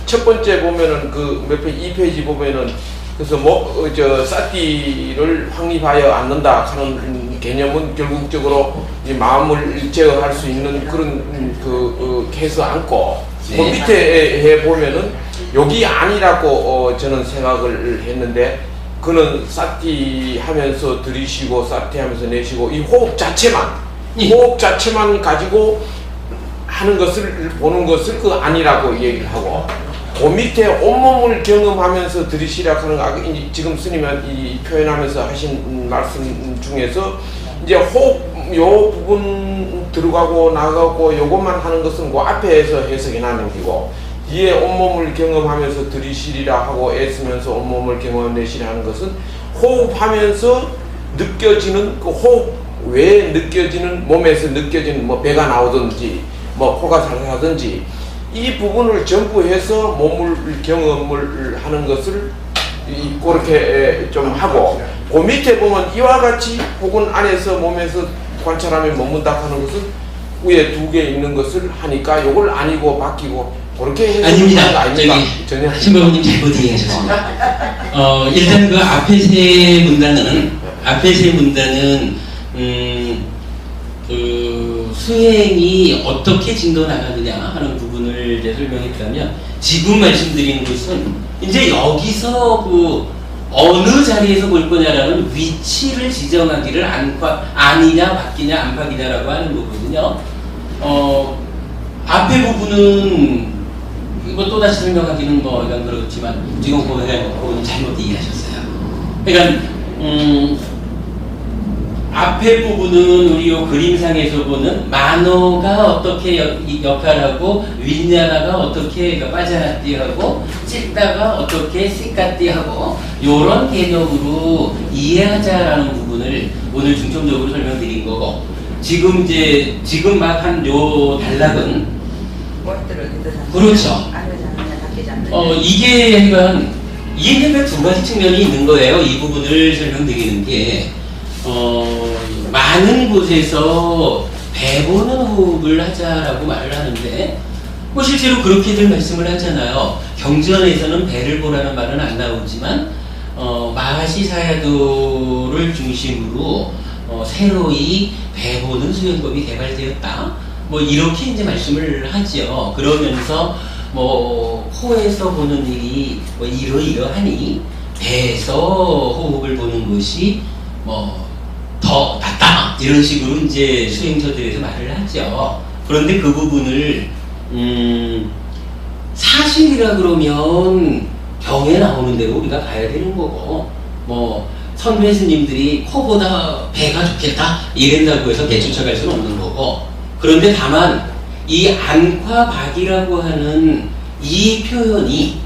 첫 번째 보면은 그 몇 페이지 2페이지 보면은 그래서 뭐 저 사띠를 확립하여 않는다 하는 개념은 결국적으로 이 마음을 제어할 수 있는 그런 해서 않고 네. 그 밑에 해 보면은 여기 아니라고 저는 생각을 했는데 그는 사티 하면서 들이쉬고 사티 하면서 내쉬고 이 호흡 자체만 예. 호흡 자체만 가지고 하는 것을 보는 것을 그 아니라고 얘기를 하고 그 밑에 온몸을 경험하면서 들이쉬라 하는 거 지금 스님이 이 표현하면서 하신 말씀 중에서 이제 호흡 요 부분 들어가고 나가고 요것만 하는 것은 그 앞에서 해석이 나는 거고 뒤에 온몸을 경험하면서 들이쉬리라 하고 애쓰면서 온몸을 경험내쉬라 하는 것은 호흡하면서 느껴지는 그 호흡 외에 느껴지는 몸에서 느껴지는 뭐 배가 나오든지 뭐 코가 살살하든지 이 부분을 전부 해서 몸을 경험을 하는 것을 그렇게 좀 하고 그 밑에 보면 이와 같이 혹은 안에서 몸에서 관찰하며 머문다 하는 것은 위에 두 개 있는 것을 하니까 요걸 아니고 바뀌고 그렇게 해서 아닙니다. 저기 신바보님 잘못 이해하셨습니다. 일단 그 앞에 세 문단은 그 수행이 어떻게 진도 나가느냐 하는 부분을 이제 설명했다면 지금 말씀드리는 것은 이제 여기서 그 어느 자리에서 볼 거냐라는 위치를 지정하기를 아니냐 바뀌냐 안 바뀌냐라고 하는 거거든요. 앞에 부분은 이거 또다시 설명하기는 뭐 이건 그렇지만 지금 보면 잘못 이해하셨어요. 그러니까 앞에 부분은 우리 요 그림상에서 보는 만어가 어떻게 역할하고 윈야나가 어떻게 빠자나띠하고 찢다가 어떻게 시까띠하고 요런 개념으로 이해하자라는 부분을 오늘 중점적으로 설명드린 거고 지금 막 한 요 단락은 그렇죠. 이게 그러니까 두 가지 측면이 있는 거예요. 이 부분을 설명드리는 게 많은 곳에서 배보는 호흡을 하자라고 말을 하는데 뭐 실제로 그렇게들 말씀을 하잖아요. 경전에서는 배를 보라는 말은 안 나오지만 마하시 사야도를 중심으로 새로이 배보는 수행법이 개발되었다. 뭐 이렇게 이제 말씀을 하죠. 그러면서 뭐 코에서 보는 일이 뭐 이러이러하니 배에서 호흡을 보는 것이 뭐 더 낫다 이런 식으로 이제 수행서들에서 말을 하죠. 그런데 그 부분을 사실이라 그러면 경에 나오는 대로 우리가 가야 되는 거고 뭐 선배 스님들이 코보다 배가 좋겠다 이랬다고 해서 배 쫓아갈 수는 없는 거고 그런데 다만 이 안과박이라고 하는 이 표현이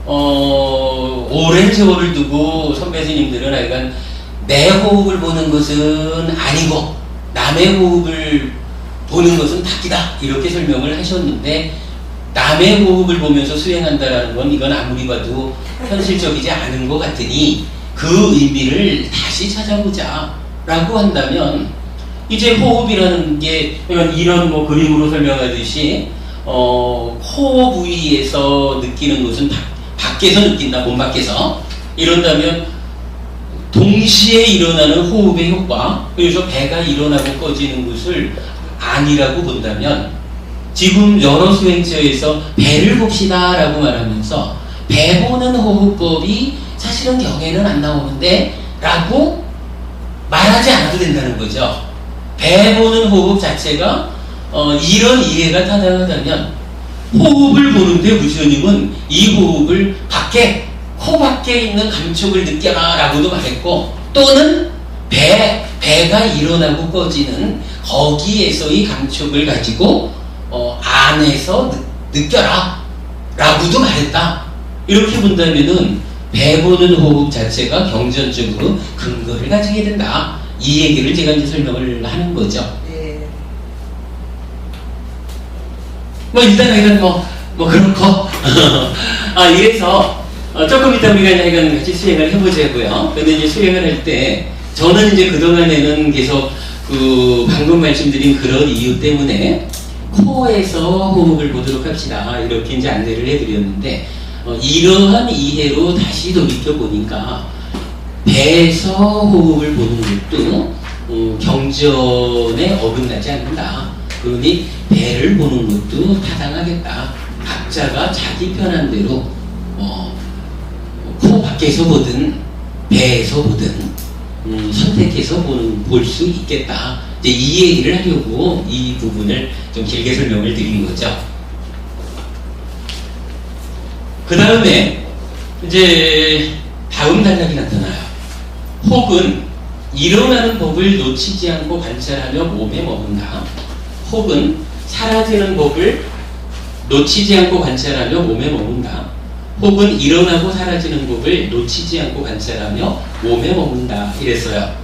오랜 세월을 두고 선배 스님들은 하여간 내 호흡을 보는 것은 아니고 남의 호흡을 보는 것은 닭이다 이렇게 설명을 하셨는데 남의 호흡을 보면서 수행한다라는 건 이건 아무리 봐도 현실적이지 않은 것 같으니 그 의미를 다시 찾아보자 라고 한다면 이제 호흡이라는 게 이런 뭐 그림으로 설명하듯이 코 부위에서 느끼는 것은 밖에서 느낀다 몸 밖에서 이런다면 동시에 일어나는 호흡의 효과 그래서 배가 일어나고 꺼지는 것을 아니라고 본다면 지금 여러 수행처에서 배를 봅시다 라고 말하면서 배 보는 호흡법이 사실은 경에는 안 나오는데 라고 말하지 않아도 된다는 거죠. 배 보는 호흡 자체가 이런 이해가 타당하다면 호흡을 보는데 부처님은 이 호흡을 코 밖에 있는 감촉을 느껴라 라고도 말했고 또는 배가 일어나고 꺼지는 거기에서의 감촉을 가지고 안에서 느껴라 라고도 말했다. 이렇게 본다면은 배 보는 호흡 자체가 경전적으로 근거를 가지게 된다. 이 얘기를 제가 이제 설명을 하는 거죠. 예. 뭐 일단 이건 뭐 그렇고 이래서 조금 이따 우리가 이제 이건 같이 수행을 해보자고요. 근데 이제 수행을 할 때 저는 이제 그동안에는 계속 그 방금 말씀드린 그런 이유 때문에 코에서 호흡을 보도록 합시다 이렇게 이제 안내를 해드렸는데 이러한 이해로 다시 돌이켜 보니까 배에서 호흡을 보는 것도 경전에 어긋나지 않는다. 그러니 배를 보는 것도 타당하겠다. 각자가 자기 편한 대로 코 밖에서 보든 배에서 보든 선택해서 볼 수 있겠다. 이제 이 얘기를 하려고 이 부분을 좀 길게 설명을 드린 거죠. 그 다음에 이제 다음 단락이 나타나요. 혹은 일어나는 법을 놓치지 않고 관찰하며 몸에 머문다. 혹은 사라지는 법을 놓치지 않고 관찰하며 몸에 머문다. 혹은 일어나고 사라지는 법을 놓치지 않고 관찰하며 몸에 머문다. 이랬어요.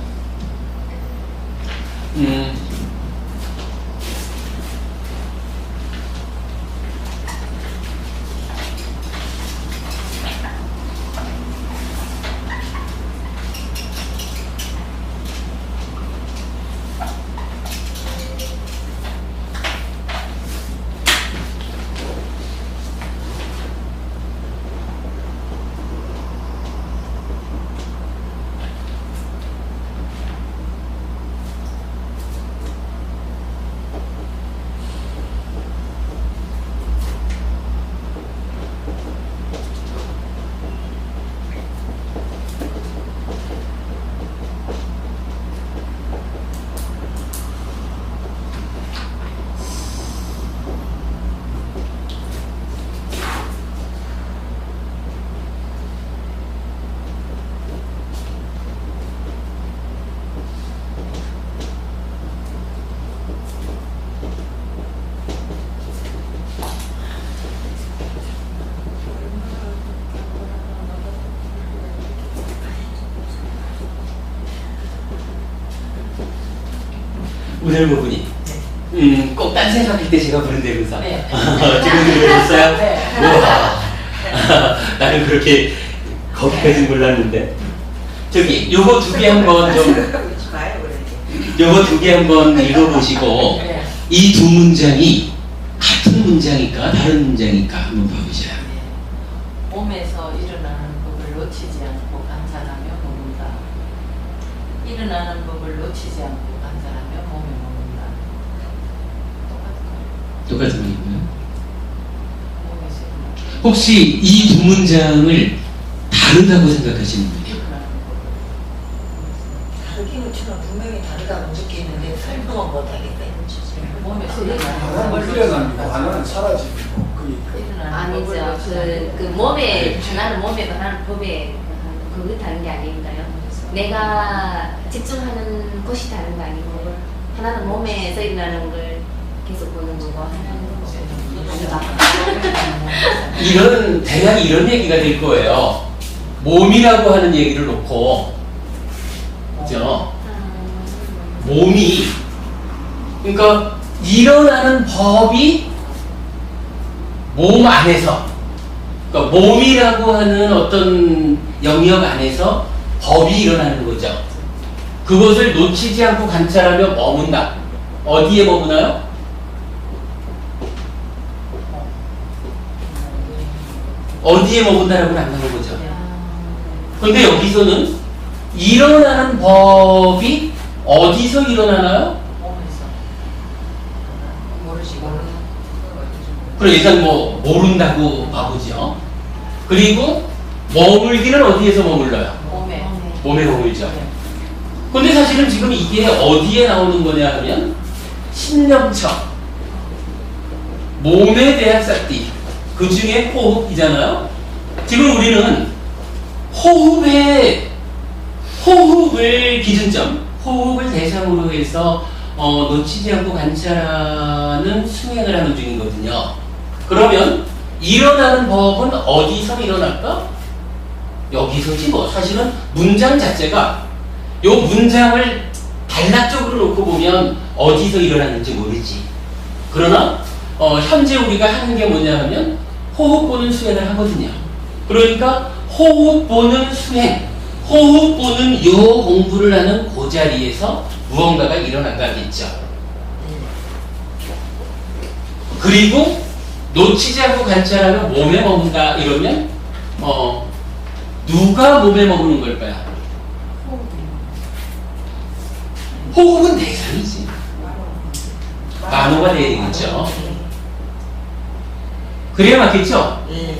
오늘 부분이 꼭 딴 생각할 때 제가 부른 대로서 네. 지금 들으셨어요? 네. 우와 나는 그렇게 거기까지 몰랐는데 저기 요거 두 개 한번 좀 그러지 마요, 그러지. 요거 두 개 한번 읽어보시고 네. 이 두 문장이 같은 문장일까 다른 문장일까 한번 봐보세요. 몸에서 일어나는 법을 놓치지 않고 관찰하며 머문다. 일어나는 법을 놓치지 않고 관찰하며 몸에 머문다. 똑같은 말이고요. 몸에서 일어나는 혹시 이 두 문장을 다르다고 생각하시는 분이요? 다르기는 저는 분명히 다르다고 느끼는데 설명은 못하겠다. 몸에서 하나는 일어나고 하나는 사라지고 그게 아니죠. 그 몸에 하나는 몸에 하나는 법에 그거 다른 게 아닌가요? 내가 집중하는 곳이 다른 거 아니고 하나는 몸에서 일어나는 걸 계속 보는 거고 하나는 이런 대략 이런 얘기가 될 거예요. 몸이라고 하는 얘기를 놓고, 그죠? 몸이 그러니까 일어나는 법이 몸 안에서, 그러니까 몸이라고 하는 어떤 영역 안에서 법이 일어나는 거죠. 그것을 놓치지 않고 관찰하며 머문다. 어디에 머무나요? 어디에 머문다라고는 안 나오는 거죠. 근데 여기서는 일어나는 법이 어디서 일어나나요? 몸에서 모르시고 그래 일단 뭐 모른다고 봐보죠. 그리고 머물기는 어디에서 머물러요? 몸에 몸에 머물죠. 근데 사실은 지금 이게 어디에 나오는 거냐 하면 신념처 몸에 대한 싹디 그 중에 호흡이잖아요. 지금 우리는 호흡을 기준점, 호흡을 대상으로 해서 놓치지 않고 관찰하는 수행을 하는 중이거든요. 그러면 일어나는 법은 어디서 일어날까? 여기서지 뭐. 사실은 문장 자체가 요 문장을 단락적으로 놓고 보면 어디서 일어났는지 모르지. 그러나 현재 우리가 하는 게 뭐냐 하면 호흡 보는 수행을 하거든요. 그러니까 호흡 보는 수행, 호흡 보는 요 공부를 하는 그 자리에서 무언가가 일어난다겠죠. 그리고 놓치지 않고 관찰하면 몸에 머문다 이러면 누가 몸에 머무는 걸까요? 호흡은 대상이지. 만호가 돼야 되겠죠. 그래야 맞겠죠? 예.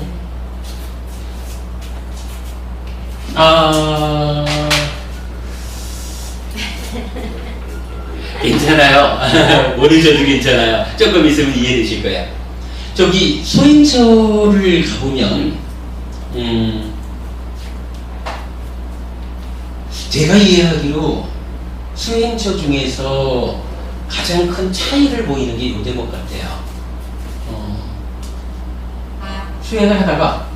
괜찮아요. 모르셔도 괜찮아요. 조금 있으면 이해되실 거예요. 저기 소인처를 가보면 제가 이해하기로 수행처 중에서 가장 큰 차이를 보이는 게 요 대목 같아요. 수행을 하다가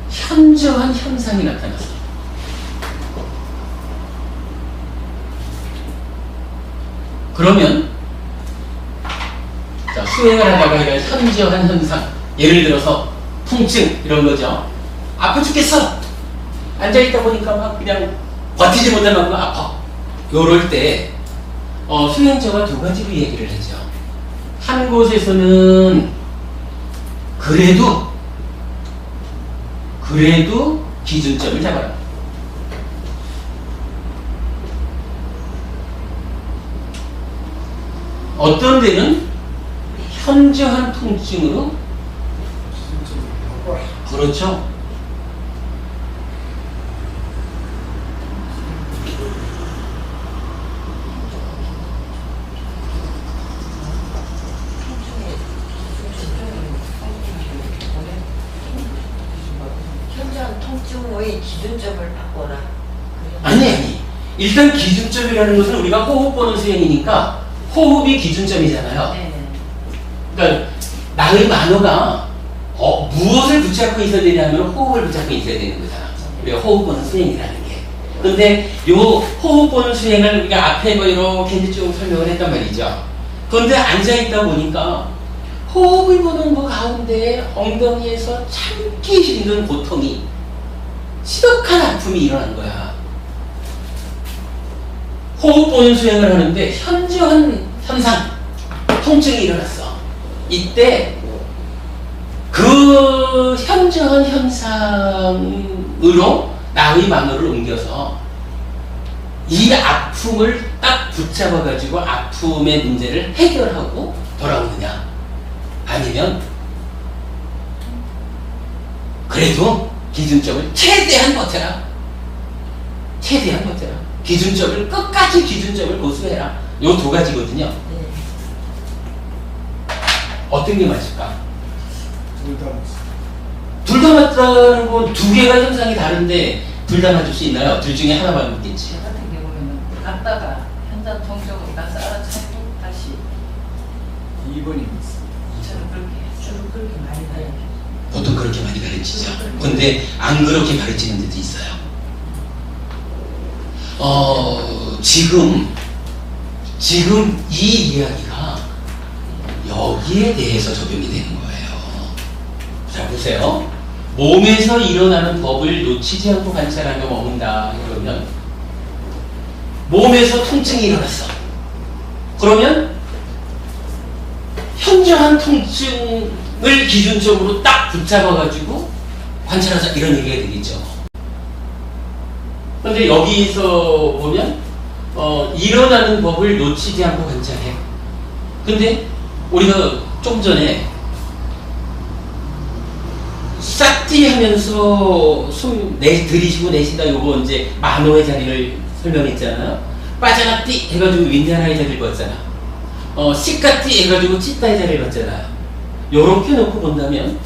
현저한 현상이 나타났어요. 그러면 자, 수행을 하다가 이런 현저한 현상, 예를 들어서 통증 이런 거죠. 아파 죽겠어. 앉아있다 보니까 막 그냥 버티지 못할 만큼 아파. 요럴 때 수행자가 두 가지로 얘기를 하죠. 한 곳에서는 그래도 기준점을 잡아라. 어떤 데는 현저한 통증으로 그렇죠. 현저한 통증의 기준점을 바꿔라. 아니. 일단 기준점이라는 것은 우리가 호흡 보는 수행이니까 호흡이 기준점이잖아요. 네. 그러니까 나의 만호가 무엇을 붙잡고 있어야 되냐면 호흡을 붙잡고 있어야 되는 거잖아. 우리가 호흡 보는 수행이라는 게. 근데 요 호흡 보는 수행을 우리가 앞에 뭐 이렇게 이제 쭉 설명을 했단 말이죠. 그런데 앉아있다 보니까 호흡을 보는 그 가운데 엉덩이에서 참기 힘든 고통이 시덕한 아픔이 일어난 거야. 호흡 보는 수행을 하는데 현저한 현상, 통증이 일어났어. 이때 그 현저한 현상으로 나의 만호를 옮겨서 이 아픔을 딱 붙잡아가지고 아픔의 문제를 해결하고 돌아오느냐, 아니면 그래도 기준점을 최대한 버텨라. 기준점을 끝까지 기준점을 고수해라. 요 두 가지거든요. 네. 어떤 게 맞을까? 둘 다 맞습니다. 둘 다 맞다는 건 두 개가 현상이 다른데 둘 다 맞을 수 있나요? 둘 중에 하나만 맞겠지. 저 같은 경우는 갔다가 현장 통증으로 가서 알아차리고 다시 2번이 맞습니다. 저는 그렇게 많이 가요. 보통 그렇게 많이 가르치죠. 근데 안 그렇게 가르치는 데도 있어요. 지금 이 이야기가 여기에 대해서 적용이 되는 거예요. 자, 보세요. 몸에서 일어나는 법을 놓치지 않고 관찰하며 머문다. 그러면 몸에서 통증이 일어났어. 그러면 현저한 통증을 기준적으로 딱 붙잡아가지고 관찰하자 이런 얘기가 되겠죠. 근데 여기서 보면 일어나는 법을 놓치지 않고 관찰해. 근데 우리가 좀 전에 싹띠 하면서 숨 들이쉬고 내쉰다 요거 이제 만호의 자리를 설명했잖아요. 빠져나띠 해가지고 윈자나의 자리를 봤잖아. 시까띠 해가지고 찌따의 자리를 봤잖아요. 요렇게 놓고 본다면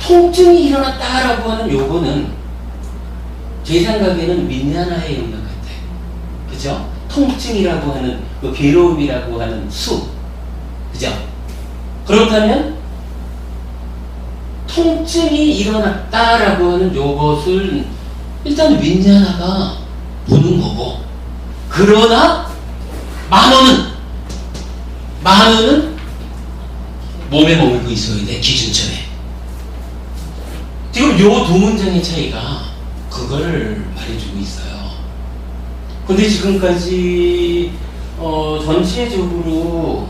통증이 일어났다라고 하는 요거는 제 생각에는 윈자나의 영역 같아. 그죠? 통증이라고 하는 그 괴로움이라고 하는 수. 그죠? 그렇다면 통증이 일어났다라고 하는 요것을 일단 윈자나가 보는 거고, 그러나 만호는 몸에 머물고 있어야 돼, 기준점에. 지금 요 두 문장의 차이가 그걸 말해주고 있어요. 근데 지금까지 전체적으로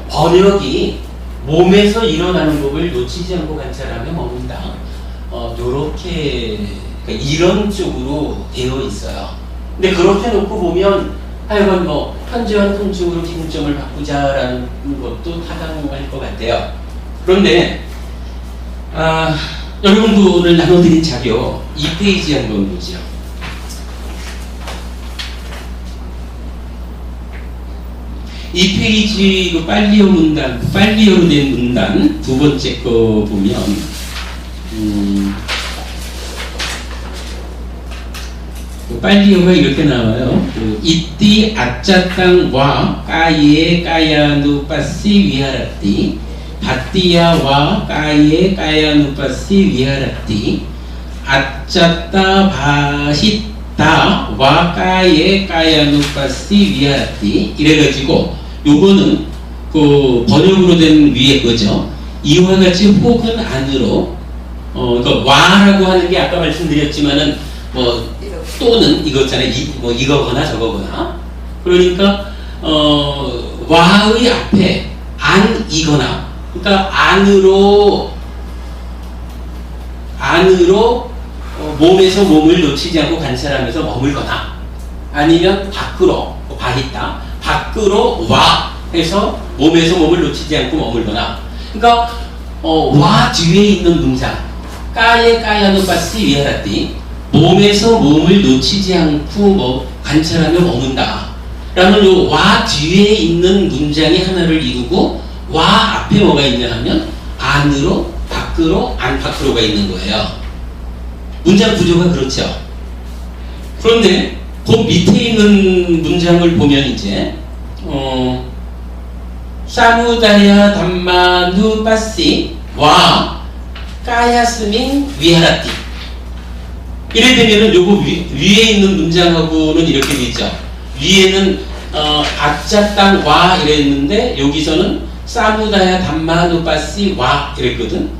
번역이 몸에서 일어나는 법을 놓치지 않고 관찰하며 머문다, 요렇게, 그러니까 이런 쪽으로 되어 있어요. 근데 그렇게 놓고 보면 하여간 현재와 통증으로 기준점을 바꾸자라는 것도 타당할 것 같아요. 그런데 여러분들을 나눠드린 자료 2페이지 한번 보죠. 이 페이지 그 빨리어로 된 문단 두 번째 거 보면 빨리어가 이렇게 나와요. 이띠 아짜땅와 까이에 까야누빠시 위하라띠, 바띠야와 까이에 까야누빠시 위하라띠, 아짜따 바시따와 까이에 까야누빠시 위하라띠. 이래가지고 요거는 그 번역으로 된 위에 거죠. 이와 같이 혹은 안으로, 그러니까 와라고 하는 게 아까 말씀드렸지만은 또는 이거잖아요. 이거거나 저거거나. 그러니까 와의 앞에 안이거나, 그러니까 안으로 몸에서 몸을 놓치지 않고 관찰하면서 머물거나, 아니면 밖으로 바히다, 밖으로 와 해서 몸에서 몸을 놓치지 않고 머물거나. 그러니까 와 뒤에 있는 문장 까에 까야누빠시 위하라띠, 몸에서 몸을 놓치지 않고 관찰하며 머문다 라는 요 와 뒤에 있는 문장이 하나를 이루고, 와 앞에 뭐가 있냐 하면 안으로, 밖으로, 안 밖으로가 있는 거예요. 문장 구조가 그렇죠. 그런데 그 밑에 있는 문장을 보면 이제 사무다야 담마누 빠시 와 까야스민 위하라띠, 이래 되면은 요거 위에 있는 문장하고는 이렇게 되죠. 위에는 아짜 땅 와 이랬는데 여기서는 사무다야 담마누빠시 와 이랬거든.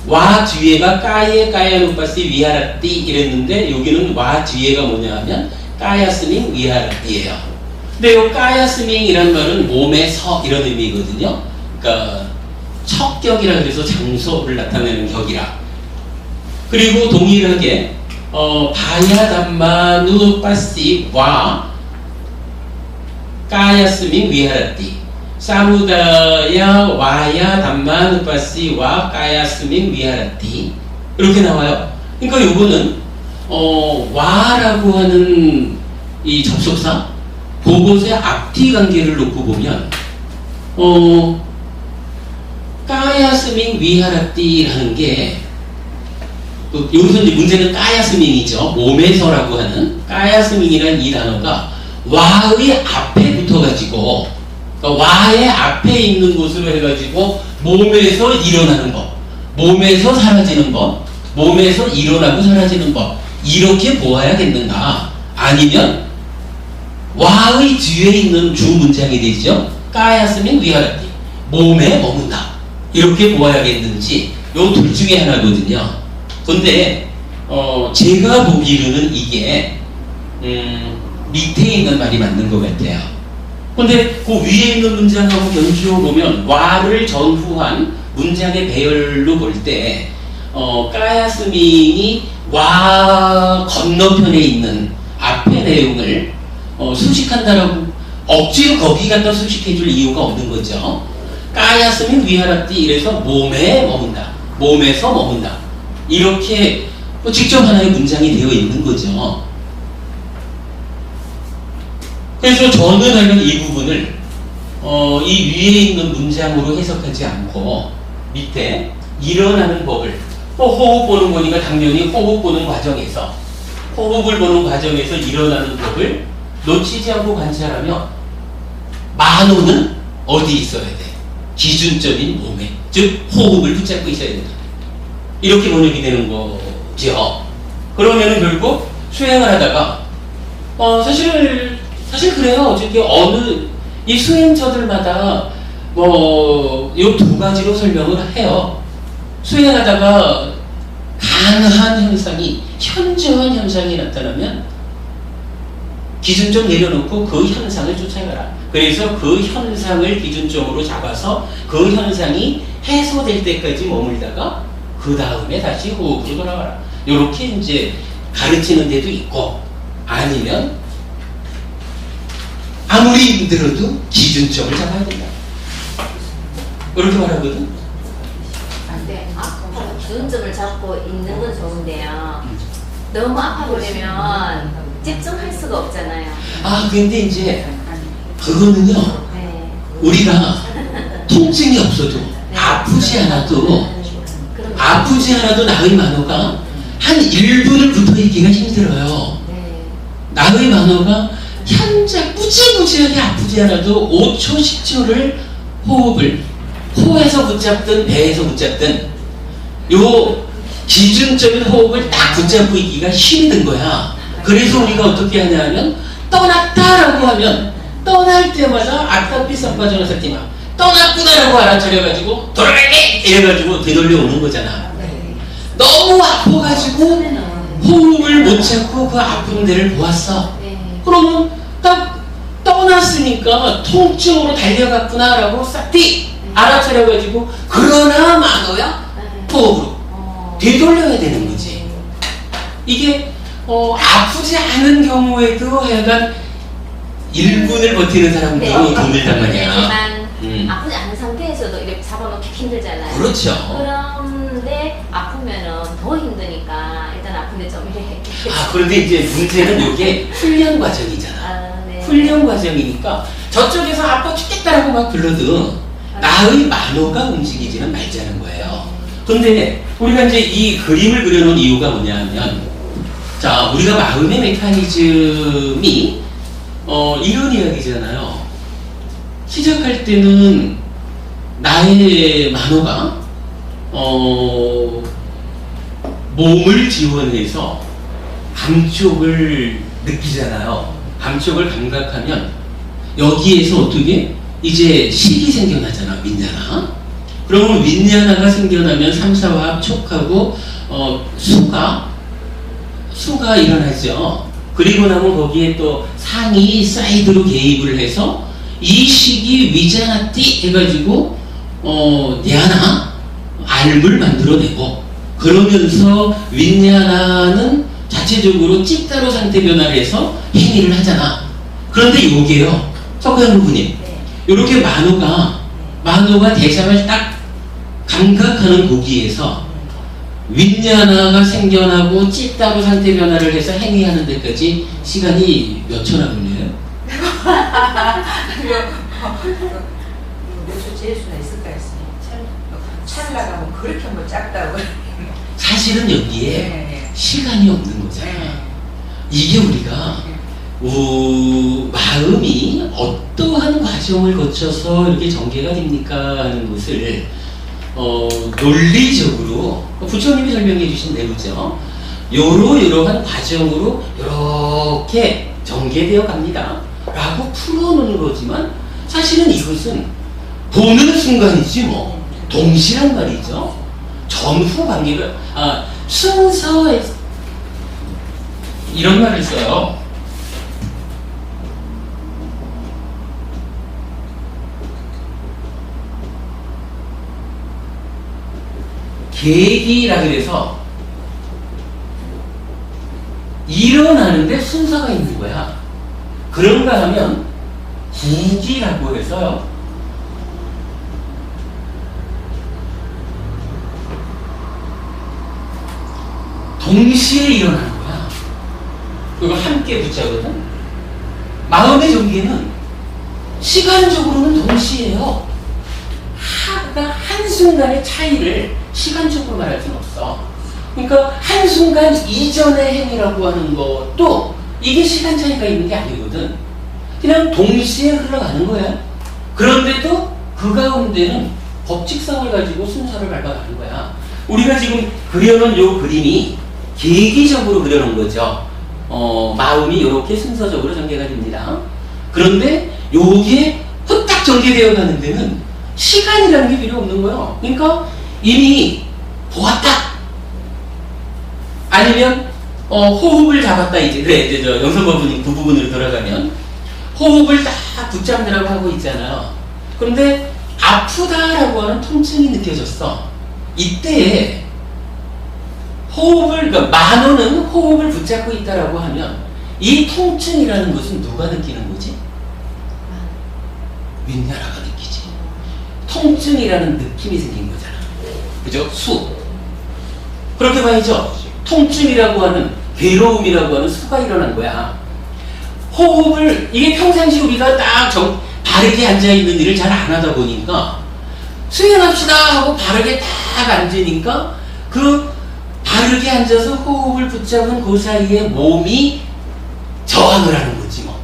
와 뒤에가 까예 까야누빠시 위하라띠 이랬는데 여기는 와 뒤에가 뭐냐 하면 까야스밍 위하라띠예요. 근데 요 까야스밍이란 말은 몸에서 이런 의미거든요. 그러니까 척격이라 그래서 장소를 나타내는 격이라. 그리고 동일하게 바야 담마누 빠시 와 까야스밍 위하라띠, 사무다야 와야 담마누 빠시 와 까야스밍 위하라띠, 이렇게 나와요. 그러니까 요거는 와라고 하는 이 접속사 그것의 앞뒤 관계를 놓고 보면 까야스밍 위하라띠라는 게, 여기서 이제 문제는 까야스밍이죠. 몸에서라고 하는 까야스밍이라는 이 단어가 와의 앞에 붙어가지고, 그러니까 와의 앞에 있는 곳으로 해가지고 몸에서 일어나는 법, 몸에서 사라지는 법, 몸에서 일어나고 사라지는 법, 이렇게 보아야겠는가? 아니면 와의 뒤에 있는 주 문장이 되죠. 까야스밍 위하라띠, 몸에 머문다, 이렇게 보아야겠는지, 요 둘 중에 하나거든요. 근데 제가 보기로는 이게 밑에 있는 말이 맞는 것 같아요. 근데 그 위에 있는 문장하고 견주어 보면 와를 전후한 문장의 배열로 볼 때 까야스밍이 와 건너편에 있는 앞의 내용을 수식한다라고 억지로 거기 갖다 수식해줄 이유가 없는 거죠. 까야스밍 위하라띠 이래서 몸에 머문다, 몸에서 머문다, 이렇게 직접 하나의 문장이 되어 있는 거죠. 그래서 저는 하여간 이 부분을 이 위에 있는 문장으로 해석하지 않고 밑에 일어나는 법을, 호흡 보는 거니까 당연히 호흡 보는 과정에서, 호흡을 보는 과정에서 일어나는 법을 놓치지 않고 관찰하며 만호는 어디 있어야 돼? 기준점인 몸에, 즉 호흡을 붙잡고 있어야 된다, 이렇게 번역이 되는 거죠. 그러면은 결국 수행을 하다가 사실 그래요. 어저께 어느 이 수행처들마다 뭐 요 두 가지로 설명을 해요. 수행하다가 강한 현상이 현저한 현상이 나타나면 기준점 내려놓고 그 현상을 쫓아가라. 그래서 그 현상을 기준점으로 잡아서 그 현상이 해소될 때까지 머물다가 그 다음에 다시 호흡으로 돌아가라. 이렇게 이제 가르치는 데도 있고, 아니면 아무리 힘들어도 기준점을 잡아야 된다. 이렇게 말하거든. 네, 기준점을 잡고 있는 건 좋은데요. 너무 아파 보려면 집중할 수가 없잖아요. 근데 이제 그거는요, 네. 우리가 통증이 없어도 아프지 않아도 나의 만호가 한 1분을 붙어 있기가 힘들어요. 네. 나의 만호가 현재 무지무지하게 아프지 않아도 5초, 10초를 호흡을 코에서 붙잡든 배에서 붙잡든 요 기준적인 호흡을 딱 붙잡고 있기가 힘든 거야. 그래서 우리가 어떻게 하냐면 떠났다라고 하면 떠날 때마다 아까 삐싹 빠져나섰지만 떠났구나라고 알아차려가지고 돌아갈게! 이래가지고 되돌려 오는 거잖아. 너무 아파가지고 호흡을 못 잡고 그 아픈 데를 보았어. 그러면 딱 떠났으니까 통증으로 달려갔구나라고 싹 알아차려가지고 그러나 만호야 호흡으로 되돌려야 되는 거지. 이게 아프지 않은 경우에도 하여간 1분을 버티는 사람들이 드물단 말이야. 하지만 아프지 않은 상태에서도 이렇게 잡아놓기 힘들잖아요. 그렇죠. 그런데 아프면은 더 힘드니까 일단 아픈데 좀 이렇게. 그런데 이제 문제는 이게 훈련 과정이잖아. 네. 훈련 과정이니까 저쪽에서 아파 죽겠다라고 막 불러도 나의 만호가 움직이지는 말자는 거예요. 근데 우리가 이제 이 그림을 그려놓은 이유가 뭐냐면, 자, 우리가 마음의 메커니즘이 이런 이야기잖아요. 시작할 때는 나의 만호가 몸을 지원해서 감촉을 느끼잖아요. 감촉을 감각하면 여기에서 어떻게 이제 식이 생겨나잖아. 윈냐나. 그러면 윈냐나가 생겨나면 3, 4화합 촉하고 수가 일어나죠. 그리고 나면 거기에 또 상이 사이드로 개입을 해서 이 식이 위자나띠 해가지고 냐나 알을 만들어내고, 그러면서 윈냐나는 자체적으로 찌따로 상태 변화를 해서 행위를 하잖아. 그런데 요게요, 석가영 부부님, 요렇게 만호가 대상을 딱 감각하는 고기에서 윈냐나가 생겨나고 찌따로 상태 변화를 해서 행위하는 데까지 시간이 몇 초나 걸려요? 몇 초 재일 수나 있을까 했으니 찰나가 뭐 그렇게 뭐 작다고. 사실은 여기에 네. 시간이 없는 거잖아. 이게 우리가 마음이 어떠한 과정을 거쳐서 이렇게 전개가 됩니까 하는 것을 논리적으로 부처님이 설명해 주신 대로죠. 이러한 과정으로 이렇게 전개되어 갑니다 라고 풀어놓는 거지만, 사실은 이것은 보는 순간이지 뭐 동시란 말이죠. 전후 관계가 순서에 이런 말을 써요. 계기라 그래서 일어나는데 순서가 있는 거야. 그런가 하면 구기라고 해서요, 동시에 일어나는 거야. 그걸 함께 붙잡거든. 마음의 전개는 시간적으로는 동시에요. 한순간의 차이를 시간적으로 말할 수는 없어. 그러니까 한순간 이전의 행위라고 하는 것도 이게 시간 차이가 있는 게 아니거든. 그냥 동시에 흘러가는 거야. 그런데도 그 가운데는 법칙성을 가지고 순서를 밟아가는 거야. 우리가 지금 그려놓은 요 그림이 계기적으로 그려놓은 거죠. 마음이 이렇게 순서적으로 전개가 됩니다. 그런데 요게 후딱 전개되어 가는 데는 시간이라는 게 필요 없는 거예요. 그러니까 이미 보았다. 아니면 호흡을 잡았다. 이제 저 영선법부님 그 부분으로 돌아가면 호흡을 딱 붙잡느라고 하고 있잖아요. 그런데 아프다라고 하는 통증이 느껴졌어. 이때 호흡을, 그러니까 만호는 호흡을 붙잡고 있다라고 하면 이 통증이라는 것은 누가 느끼는 거지? 윈나라가 느끼지. 통증이라는 느낌이 생긴 거잖아. 그죠? 수. 그렇게 봐야죠. 통증이라고 하는, 괴로움이라고 하는 수가 일어난 거야. 호흡을, 이게 평상시 우리가 딱 바르게 앉아있는 일을 잘 안 하다 보니까 수행합시다 하고 바르게 딱 앉으니까 그 바르게 앉아서 호흡을 붙잡은 그 사이에 몸이 저항을 하는 거지 뭐.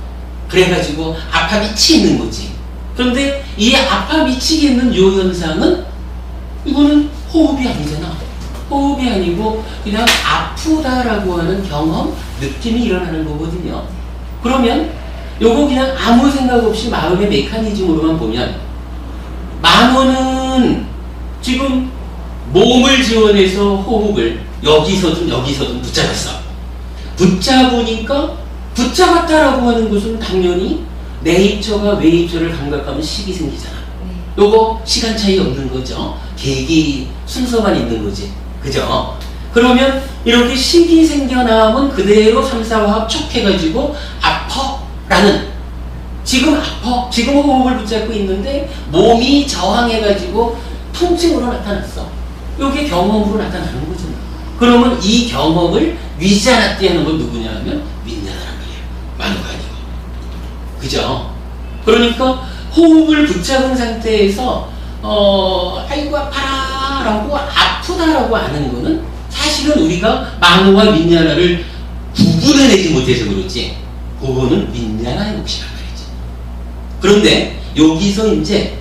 그래가지고 아파 미치겠는 거지. 그런데 이 아파 미치겠는 요 현상은 이거는 호흡이 아니잖아. 호흡이 아니고 그냥 아프다라고 하는 경험, 느낌이 일어나는 거거든요. 그러면 요거 그냥 아무 생각 없이 마음의 메커니즘으로만 보면 만호는 지금 몸을 지원해서 호흡을 여기서든 붙잡았어. 붙잡으니까 붙잡았다라고 하는 것은 당연히 내입처가 외입처를 감각하면 식이 생기잖아. 요거 시간 차이 없는 거죠. 계기 순서만 있는 거지. 그죠? 그러면 이렇게 식이 생겨나면 그대로 3, 4화합 촉해가지고 아퍼라는, 지금 아퍼, 지금 호흡을 붙잡고 있는데 몸이 저항해가지고 통증으로 나타났어. 요게 경험으로 나타나는 거잖아. 그러면 이 경험을 위자나띠 하는 건 누구냐 하면 윈나라란 말이야. 만호가 아니고. 그죠? 그러니까 호흡을 붙잡은 상태에서 아이고 아파라 라고 아프다라고 하는 거는 사실은 우리가 만호와 윈나라를 구분해내지 못해서 그렇지, 그거는 윈나라의 몫이란 말이지. 그런데 여기서 이제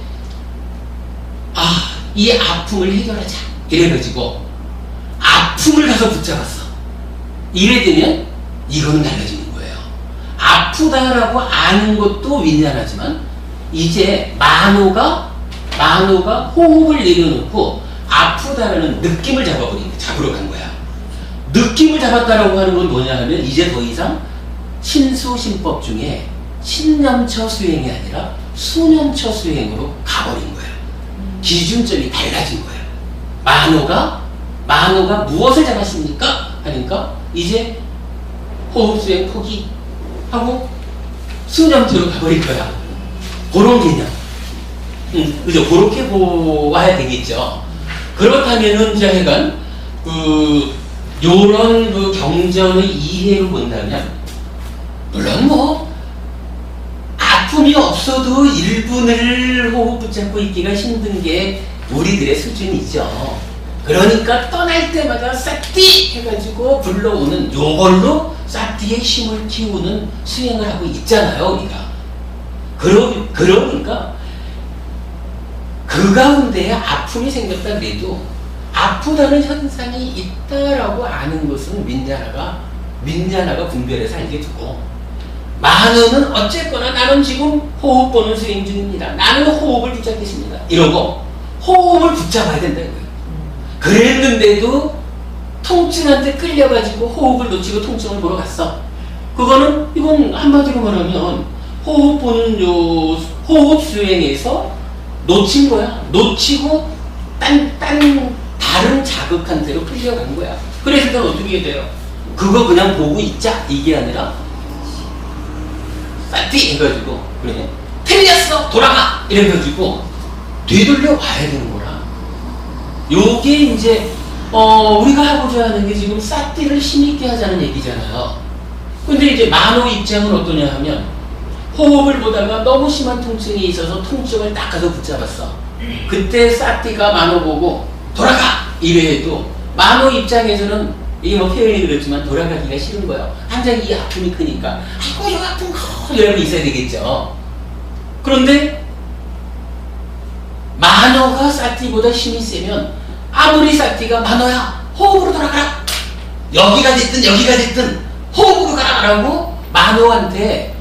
이 아픔을 해결하자 이래가지고 아픔을 가서 붙잡았어. 이래 되면 이거는 달라지는 거예요. 아프다라고 아는 것도 윈나라지만 이제 만호가 호흡을 내려놓고 아프다라는 느낌을 잡으러 간 거야. 느낌을 잡았다라고 하는 건 뭐냐 하면 이제 더 이상 신수신법 중에 신념처 수행이 아니라 수념처 수행으로 가버린 거야. 기준점이 달라진 거야. 만호가 무엇을 잡았습니까? 하니까 이제 호흡 수행 포기하고 수념처로 가버릴 거야. 그런 개념. 그죠? 그렇게 보아야 되겠죠. 그렇다면은 이제 하여간 요런 경전의 이해로 본다면, 물론 뭐 아픔이 없어도 1분을 호흡 붙잡고 있기가 힘든 게 우리들의 수준이죠. 그러니까 떠날 때마다 싹띠 해가지고 불러오는 요걸로 싹띠의 힘을 키우는 수행을 하고 있잖아요, 우리가. 그러니까 그 가운데에 아픔이 생겼다 그래도 아프다는 현상이 있다라고 아는 것은 윈나라가 분별해서 알게 두고, 만호는 어쨌거나 나는 지금 호흡 보는 수행 중입니다. 나는 호흡을 붙잡겠습니다. 이러고 호흡을 붙잡아야 된다는 거예요. 그랬는데도 통증한테 끌려가지고 호흡을 놓치고 통증을 보러 갔어. 이건 한마디로 말하면 호흡 보는 호흡 수행에서 놓친 거야. 놓치고 다른 자극한테로 끌려간 거야. 그래서 일단 어떻게 돼요? 그거 그냥 보고 있자 이게 아니라 띠 해가지고 그래 틀렸어 돌아가 이래가지고 되돌려 와야 되는 거라. 요게 이제 우리가 하고자 하는 게 지금 싹띠를 힘있게 하자는 얘기잖아요. 근데 이제 만호 입장은 어떠냐 하면 호흡을 보다가 너무 심한 통증이 있어서 통증을 딱 가서 붙잡았어. 그때 싹띠가 만호 보고 돌아가 이래도 만호 입장에서는 이게 뭐 표현이 그렇지만 돌아가기가 싫은 거예요. 항상 이 아픔이 크니까 아이고 이 아픔 이러고 있어야 되겠죠. 그런데 만호가 싹띠보다 힘이 세면 아무리 싹띠가 만호야 호흡으로 돌아가라 여기가 됐든 호흡으로 가라고 만호한테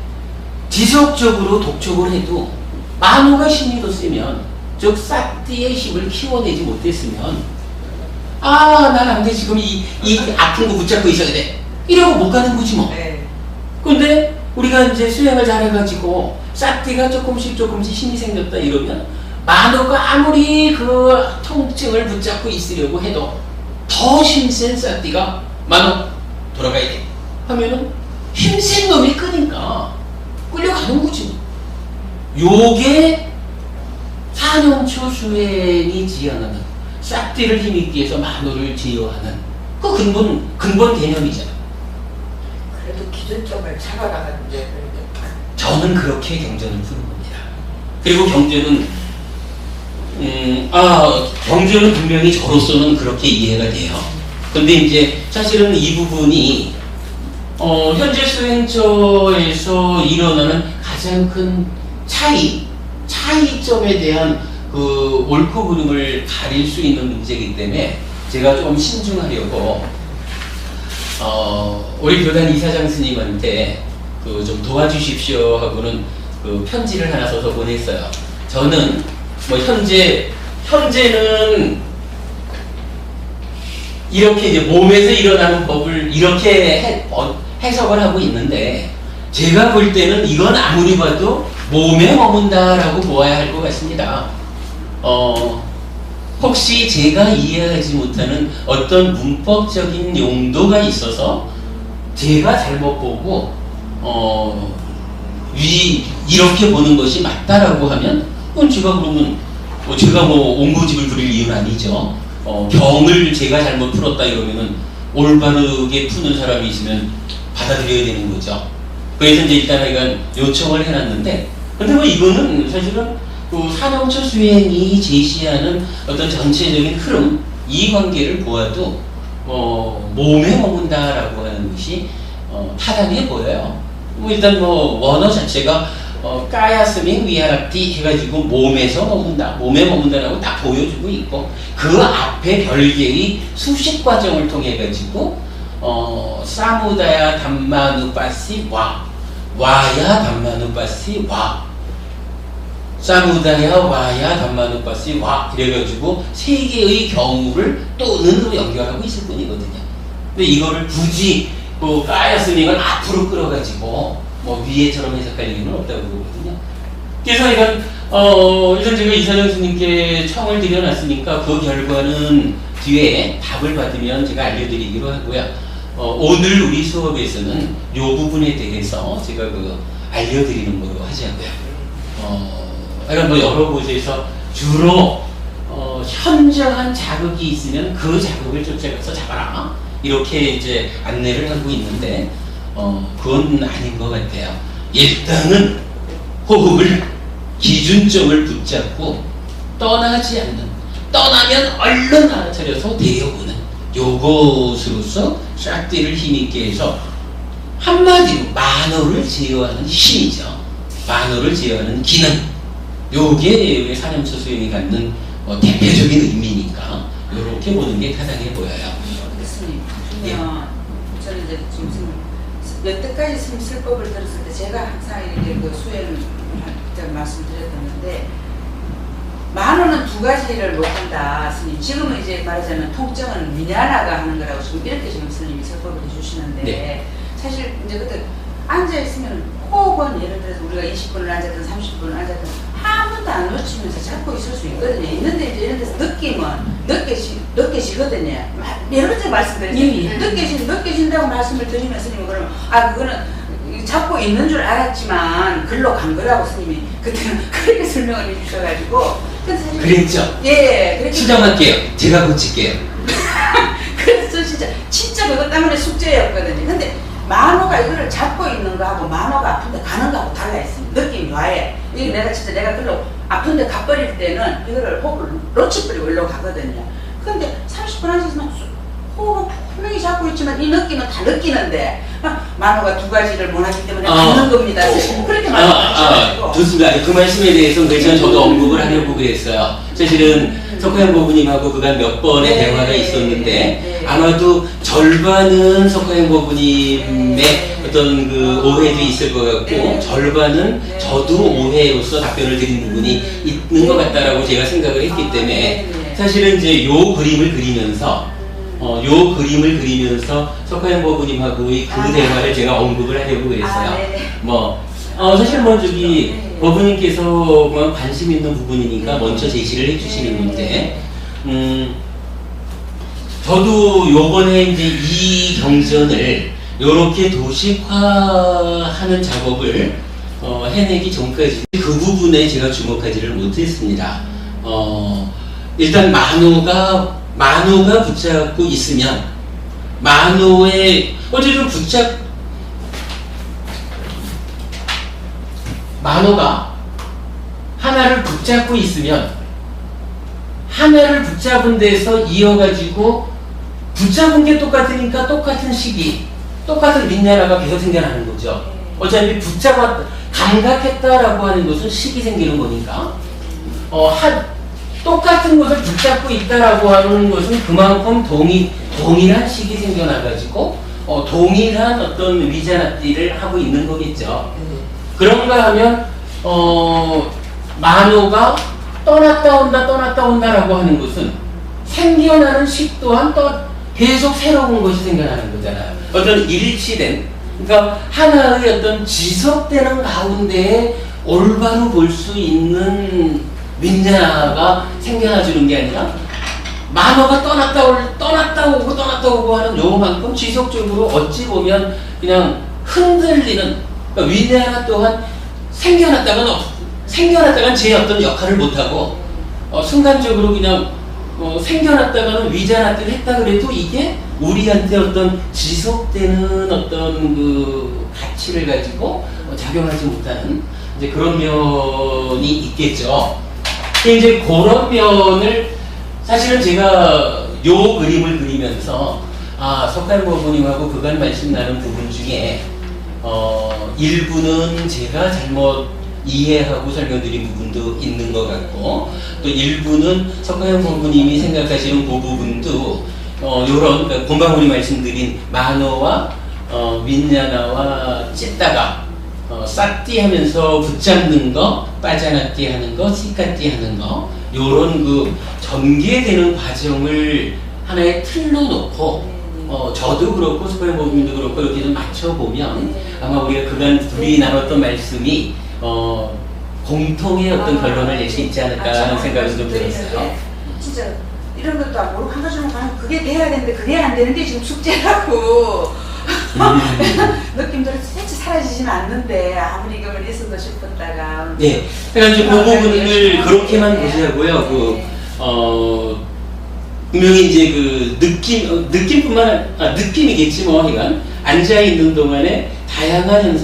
지속적으로 독촉을 해도 만호가 힘이 더 세면, 즉 싹띠의 힘을 키워내지 못했으면, 난 안 돼, 지금 이 아픈 거 붙잡고 있어야 돼, 이러고 못 가는 거지 뭐. 네. 근데 우리가 이제 수행을 잘해가지고 싹띠가 조금씩 힘이 생겼다 이러면, 만호가 아무리 그 통증을 붙잡고 있으려고 해도 더 힘센 싹띠가 만호 돌아가야 돼 하면은 힘센 놈이 끄니까 끌려가는 거지. 요게 사념초 수행이 지향하는, 싹띠를 힘있게 해서 만호를 제어하는 그 근본 개념이잖아. 그래도 기준점을 잡아나가는데 그렇게 저는 그렇게 경전을 푸는 겁니다. 그리고 경전은 경전은 분명히 저로서는 그렇게 이해가 돼요. 근데 이제 사실은 이 부분이 현재 수행처에서 일어나는 가장 큰 차이점에 대한 그 옳고 그름을 가릴 수 있는 문제이기 때문에 제가 좀 신중하려고 우리 교단 이사장 스님한테 그 좀 도와주십시오 하고는 그 편지를 하나 써서 보냈어요. 저는 뭐 현재는 이렇게 이제 몸에서 일어나는 법을 이렇게 해석을 하고 있는데, 제가 볼 때는 이건 아무리 봐도 몸에 머문다라고 보아야 할 것 같습니다. 혹시 제가 이해하지 못하는 어떤 문법적인 용도가 있어서 제가 잘못 보고 이렇게 보는 것이 맞다라고 하면, 그건 제가 그러면 제가 옹고집을 부릴 이유는 아니죠. 경을 제가 잘못 풀었다 이러면은 올바르게 푸는 사람이 있으면 받아들여야 되는 거죠. 그래서 이제 일단 내가 요청을 해놨는데, 근데 뭐 이거는 사실은 그 사념초 수행이 제시하는 어떤 전체적인 흐름, 이 관계를 보아도 몸에 머문다라고 하는 것이 타당해 보여요. 뭐 일단 원어 자체가 까야스밍 위하락티 해가지고 몸에 머문다라고 딱 보여주고 있고, 그 앞에 별개의 수식 과정을 통해 가지고 사무다야 담마누빠시 와야 담마누빠시 사무다야 와야 담마누빠시 이래가지고 세 개의 경우를 또 는으로 연결하고 있을 뿐이거든요. 근데 이거를 굳이 까야스밍을 앞으로 끌어가지고 위에처럼 해석할 이유는 없다고 보거든요. 그래서 이건 일단 제가 이사장 스님께 청을 드려놨으니까 그 결과는 뒤에 답을 받으면 제가 알려드리기로 하고요. 오늘 우리 수업에서는 이 부분에 대해서 제가 알려드리는 걸로 하자고요. 그러니까 여러 곳에서 주로 현저한 자극이 있으면 그 자극을 쫓아가서 잡아라, 이렇게 이제 안내를 하고 있는데 그건 아닌 것 같아요. 일단은 호흡을 기준점을 붙잡고 떠나지 않는, 떠나면 얼른 알아차려서 데려오는 요것으로서 싹띠를 힘있게 해서 한마디로 만호를 제어하는 힘이죠. 만호를 제어하는 기능, 요게 사념초 수행이 갖는 대표적인 의미니까 요렇게 보는 게 타당해 보여요. 교수님, 그러면 저는 이제 지금 여태까지 심술법을 들었을 때 제가 항상 이렇게 그 수행을 말씀드렸었는데, 만호는 두 가지를 못한다. 스님, 지금은 이제 말하자면 통증은 미냐나가 하는 거라고 지금 이렇게 지금 스님이 설법을 해주시는데, 네. 사실 이제 그때 앉아있으면 호흡은 예를 들어서 우리가 20분을 앉았든 30분을 앉았든 아무도 안 놓치면서 잡고 있을 수 있거든요. 있는데 이제 이런 데서 느낌은 느껴지거든요. 여러 가지 말씀드렸어요. 느껴진다고 말씀을 드리면 스님은 그러면 그거는 잡고 있는 줄 알았지만 글로 간 거라고 스님이 그때는 그렇게 설명을 해주셔가지고. 그랬죠? 예. 그렇게 수정할게요. 제가 고칠게요. 그래서 진짜 그것 때문에 숙제였거든요. 근데 만호가 이거를 잡고 있는 거하고 만호가 아픈데 가는 거하고 달라 있습니다. 느낌이 와해. 이게 내가 글로 아픈데 가버릴 때는 이거를 호흡을 놓쳐버리고 일로 가거든요. 근데 30분 앉아서 호흡을 분명히 잡고 있지만 이 느낌은 다 느끼는데 만호가 두 가지를 못하기 때문에 가는 겁니다. 그렇게 말씀하셔가지고. 좋습니다. 그 말씀에 대해서는 그래서 저도 언급을 하려고 그랬어요. 사실은 석호양 부부님하고 그간 몇 번의 대화가 있었는데 아마도 절반은 석화영 법부님의 어떤 그 오해도 있을 것 같고 절반은 저도 오해로서 답변을 드린 부분이 있는 것 같다라고 제가 생각을 했기 때문에 사실은 이제 요 그림을 그리면서 석화영 법부님하고의 그 대화를 제가 언급을 하려고 그랬어요. 사실 저기 법부님께서 관심 있는 부분이니까 먼저 제시를 해주시는 건데, 저도 요번에 이제 이 경전을 요렇게 도식화하는 작업을 해내기 전까지 그 부분에 제가 주목하지를 못했습니다. 일단 만호가 붙잡고 있으면 만호의 어쨌든 만호가 하나를 붙잡고 있으면 하나를 붙잡은 데서 이어가지고 붙잡은 게 똑같으니까 똑같은 시기, 똑같은 민야라가 계속 생겨나는 거죠. 어차피 감각했다라고 하는 것은 식이 생기는 거니까 똑같은 것을 붙잡고 있다라고 하는 것은 그만큼 동일한 식이 생겨나가지고 동일한 어떤 위자납디를 하고 있는 거겠죠. 그런가 하면 만호가 떠났다 온다라고 하는 것은 생겨나는 식 또한 계속 새로운 것이 생겨나는 거잖아요. 어떤 일치된, 그러니까 하나의 어떤 지속되는 가운데에 올바로 볼 수 있는 민야가 생겨나주는 게 아니라 만호가 떠났다 오고 하는 요만큼 지속적으로 어찌 보면 그냥 흔들리는, 그러니까 민야 또한 생겨났다가는 제 어떤 역할을 못하고 순간적으로 그냥 생겨났다가는 위자납디를 했다 그래도 이게 우리한테 어떤 지속되는 어떤 그 가치를 가지고 작용하지 못하는 이제 그런 면이 있겠죠. 이제 그런 면을 사실은 제가 요 그림을 그리면서 석가영 법부님하고 그간 말씀 나눈 부분 중에 일부는 제가 잘못 이해하고 설명드린 부분도 있는 것 같고 또 일부는 석가영 법부님이 생각하시는 그 부분도 요런 그러니까 금방 우리 말씀드린 만호와 민야나와 찢다가 싹띠 하면서 붙잡는 거, 빠져나띠 하는 거, 시까띠 하는 거 요런 그 전개되는 과정을 하나의 틀로 놓고 저도 그렇고 석가영 법부님도 그렇고 이렇게 좀 맞춰보면 아마 우리가 그간 둘이 나눴던 말씀이 공통의 어떤 결론을 낼 수 있지 않을까 하는 생각이 좀 들었어요. 진짜 이런 것도 안 모르고 한 가지만 가면 그게 돼야 되는데 그게 안 되는 게 지금 숙제라고 느낌도 살짝 사라지지는 않는데 아무리 이걸 했어도 싶었다가 네, 그러니까 그 부분을 그렇게만 보자고요. 분명히 이제 그 느낌이겠지 뭐 하여간 앉아 있는 동안에 다양한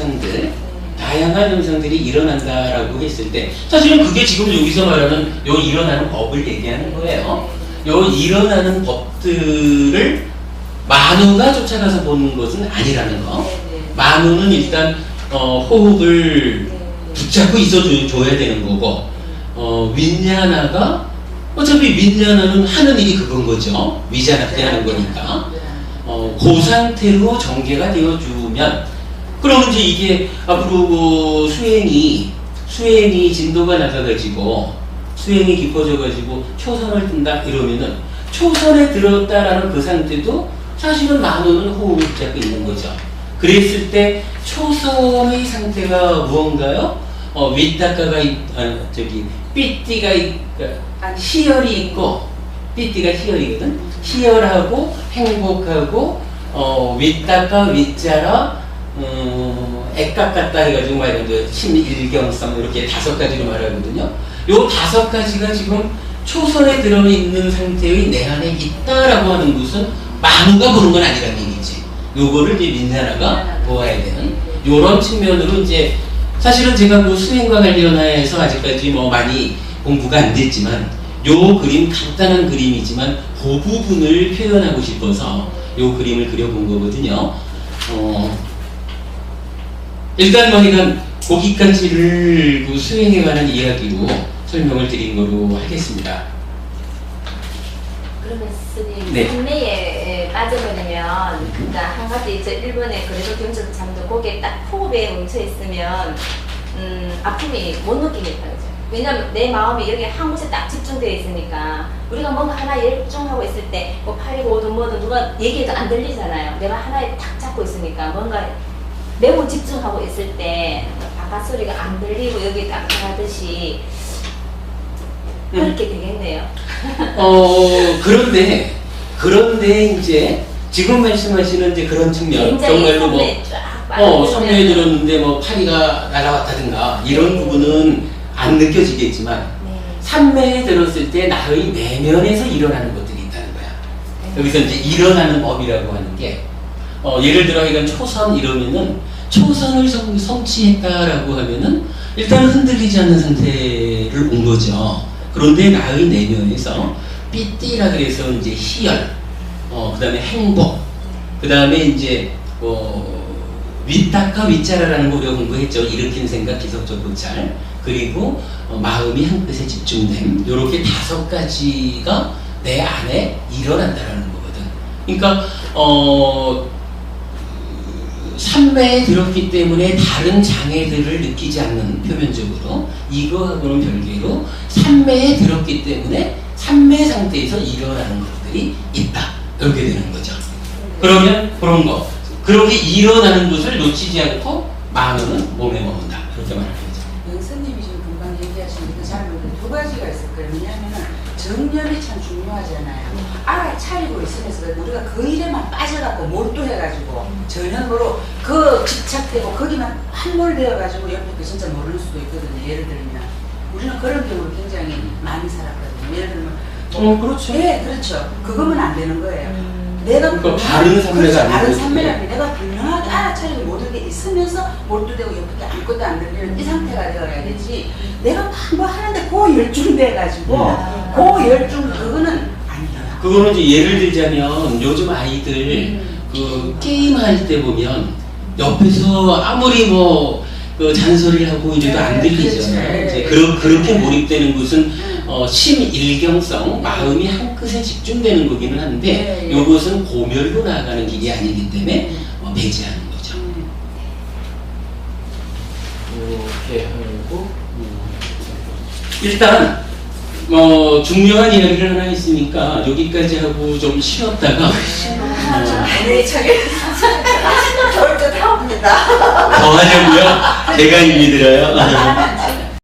현상들이 일어난다라고 했을 때 사실은 그게 지금 여기서 말하는 요 일어나는 법을 얘기하는 거예요. 요 일어나는 법들을 만호가 쫓아가서 보는 것은 아니라는 거. 만호는 일단 호흡을 붙잡고 있어줘야 되는 거고 윈야나가 어차피 윈야나는 하는 일이 그건 거죠. 위자납디 하는 거니까 그 상태로 전개가 되어주면 그러면 이제 이게 앞으로 수행이 진도가 낮아가지고 수행이 깊어져가지고 초선을 든다 이러면은 초선에 들었다라는 그 상태도 사실은 만호는 호흡을 붙잡고 있는 거죠. 그랬을 때 초선의 상태가 무언가요? 윗다가가 삐띠가 희열이 있고 삐띠가 희열이거든. 희열하고 행복하고 윗다가 윗자라 액각 같다 해가지고 말하는 신일경성 이렇게 5가지로 말하거든요. 요 5가지가 지금 초선에 들어있는 상태의 내 안에 있다라고 하는 것은 만호가 보는 건 아니라는 얘기지. 요거를 이제 민야나가 보아야 되는 요런 측면으로 이제 사실은 제가 뭐 수행과 관련해서 아직까지 뭐 많이 공부가 안 됐지만 요 그림 간단한 그림이지만 그 부분을 표현하고 싶어서 요 그림을 그려본 거거든요. 일단 하여간 거기까지를 그 수행에 관한 이야기로 설명을 드린 거로 하겠습니다. 그러면 스님 네. 판매에 빠져버리면 그러니까 한 가지 저 일본에 그래도 경찰 잠도 거기에 딱 호흡에 멈춰 있으면 아픔이 못 느끼겠다 그죠? 왜냐면 내 마음이 여기 한 곳에 딱 집중되어 있으니까 우리가 뭔가 하나 열중하고 있을 때 뭐 팔이고 오든 뭐든 누가 얘기해도 안 들리잖아요. 내가 하나에 탁 잡고 있으니까 뭔가 매우 집중하고 있을 때 바깥 소리가 안 들리고 여기 딱 하듯이 그렇게 되겠네요. 그런데 이제 지금 말씀하시는 이제 그런 측면 굉장히 정말로 뭐 섬에 쫙 빠져들면 섬유에 들었는데 뭐 파리가 날아왔다든가 이런 부분은 안 느껴지겠지만 네. 산매에 들었을 때 나의 내면에서 일어나는 것들이 있다는 거야. 여기서 이제 일어나는 법이라고 하는 게 예를 들어 이건 초선 이러면은 초선을 성취했다라고 하면은 일단 흔들리지 않는 상태를 온 거죠. 그런데 나의 내면에서 삐띠라 그래서 이제 희열, 그 다음에 행복, 그 다음에 이제 윗닦아 윗자라라는 거 우리가 공부했죠. 일으킨 생각, 기속적 고찰, 그리고 마음이 한 끝에 집중됨. 요렇게 5가지가 내 안에 일어난다라는 거거든. 그러니까 삼매에 들었기 때문에 다른 장애들을 느끼지 않는 표면적으로 이거하고는 별개로 삼매에 들었기 때문에 삼매 상태에서 일어나는 것들이 있다. 이렇게 되는 거죠. 그러면 그런 거 그렇게 일어나는 것을 놓치지 않고 마음은 몸에 머문다. 그렇게 말하는 거죠. 영선님이 지금 금방 얘기하신 그 잘못은 2가지가 있을 거예요. 왜냐하면 정렬이 참 중요하잖아요. 알아차리고 있으면서 우리가 그 일에만 빠져갖고 몰두해가지고 전형으로 그 집착되고 거기만 함몰되어가지고 옆에 그 진짜 모르는 수도 있거든요. 예를 들면 우리는 그런 경우를 굉장히 많이 살았거든요. 예를 들면 그렇죠. 네, 그렇죠. 그거면 안 되는 거예요. 내가 그러니까 바른 삼매가 그렇죠. 아니고 바른 삼매라는 내가 분명하게 알아차리고 모든 게 있으면서 몰두되고 옆에 아무것도 안 들리는 이 상태가 되어야 되지. 내가 막 뭐 하는데 그 열중돼가지고 그 열중 그거는 아니에요. 그거는 이제 예를 들자면 요즘 아이들 그 게임할 때 보면 옆에서 아무리 그 잔소리를 하고 이래도 안 들리잖아요. 이제 그렇게 몰입되는 것은 심일경성, 마음이 한 끝에 집중되는 거기는 한데 이것은 고멸로 나아가는 길이 아니기 때문에 배제하는 거죠. 이렇게 하고 일단 중요한 이야기를 하나 있으니까 여기까지 하고 좀 쉬었다가 네, 저기 더울 듯 합니다. 더 하려고요. 제가 힘이 들어요.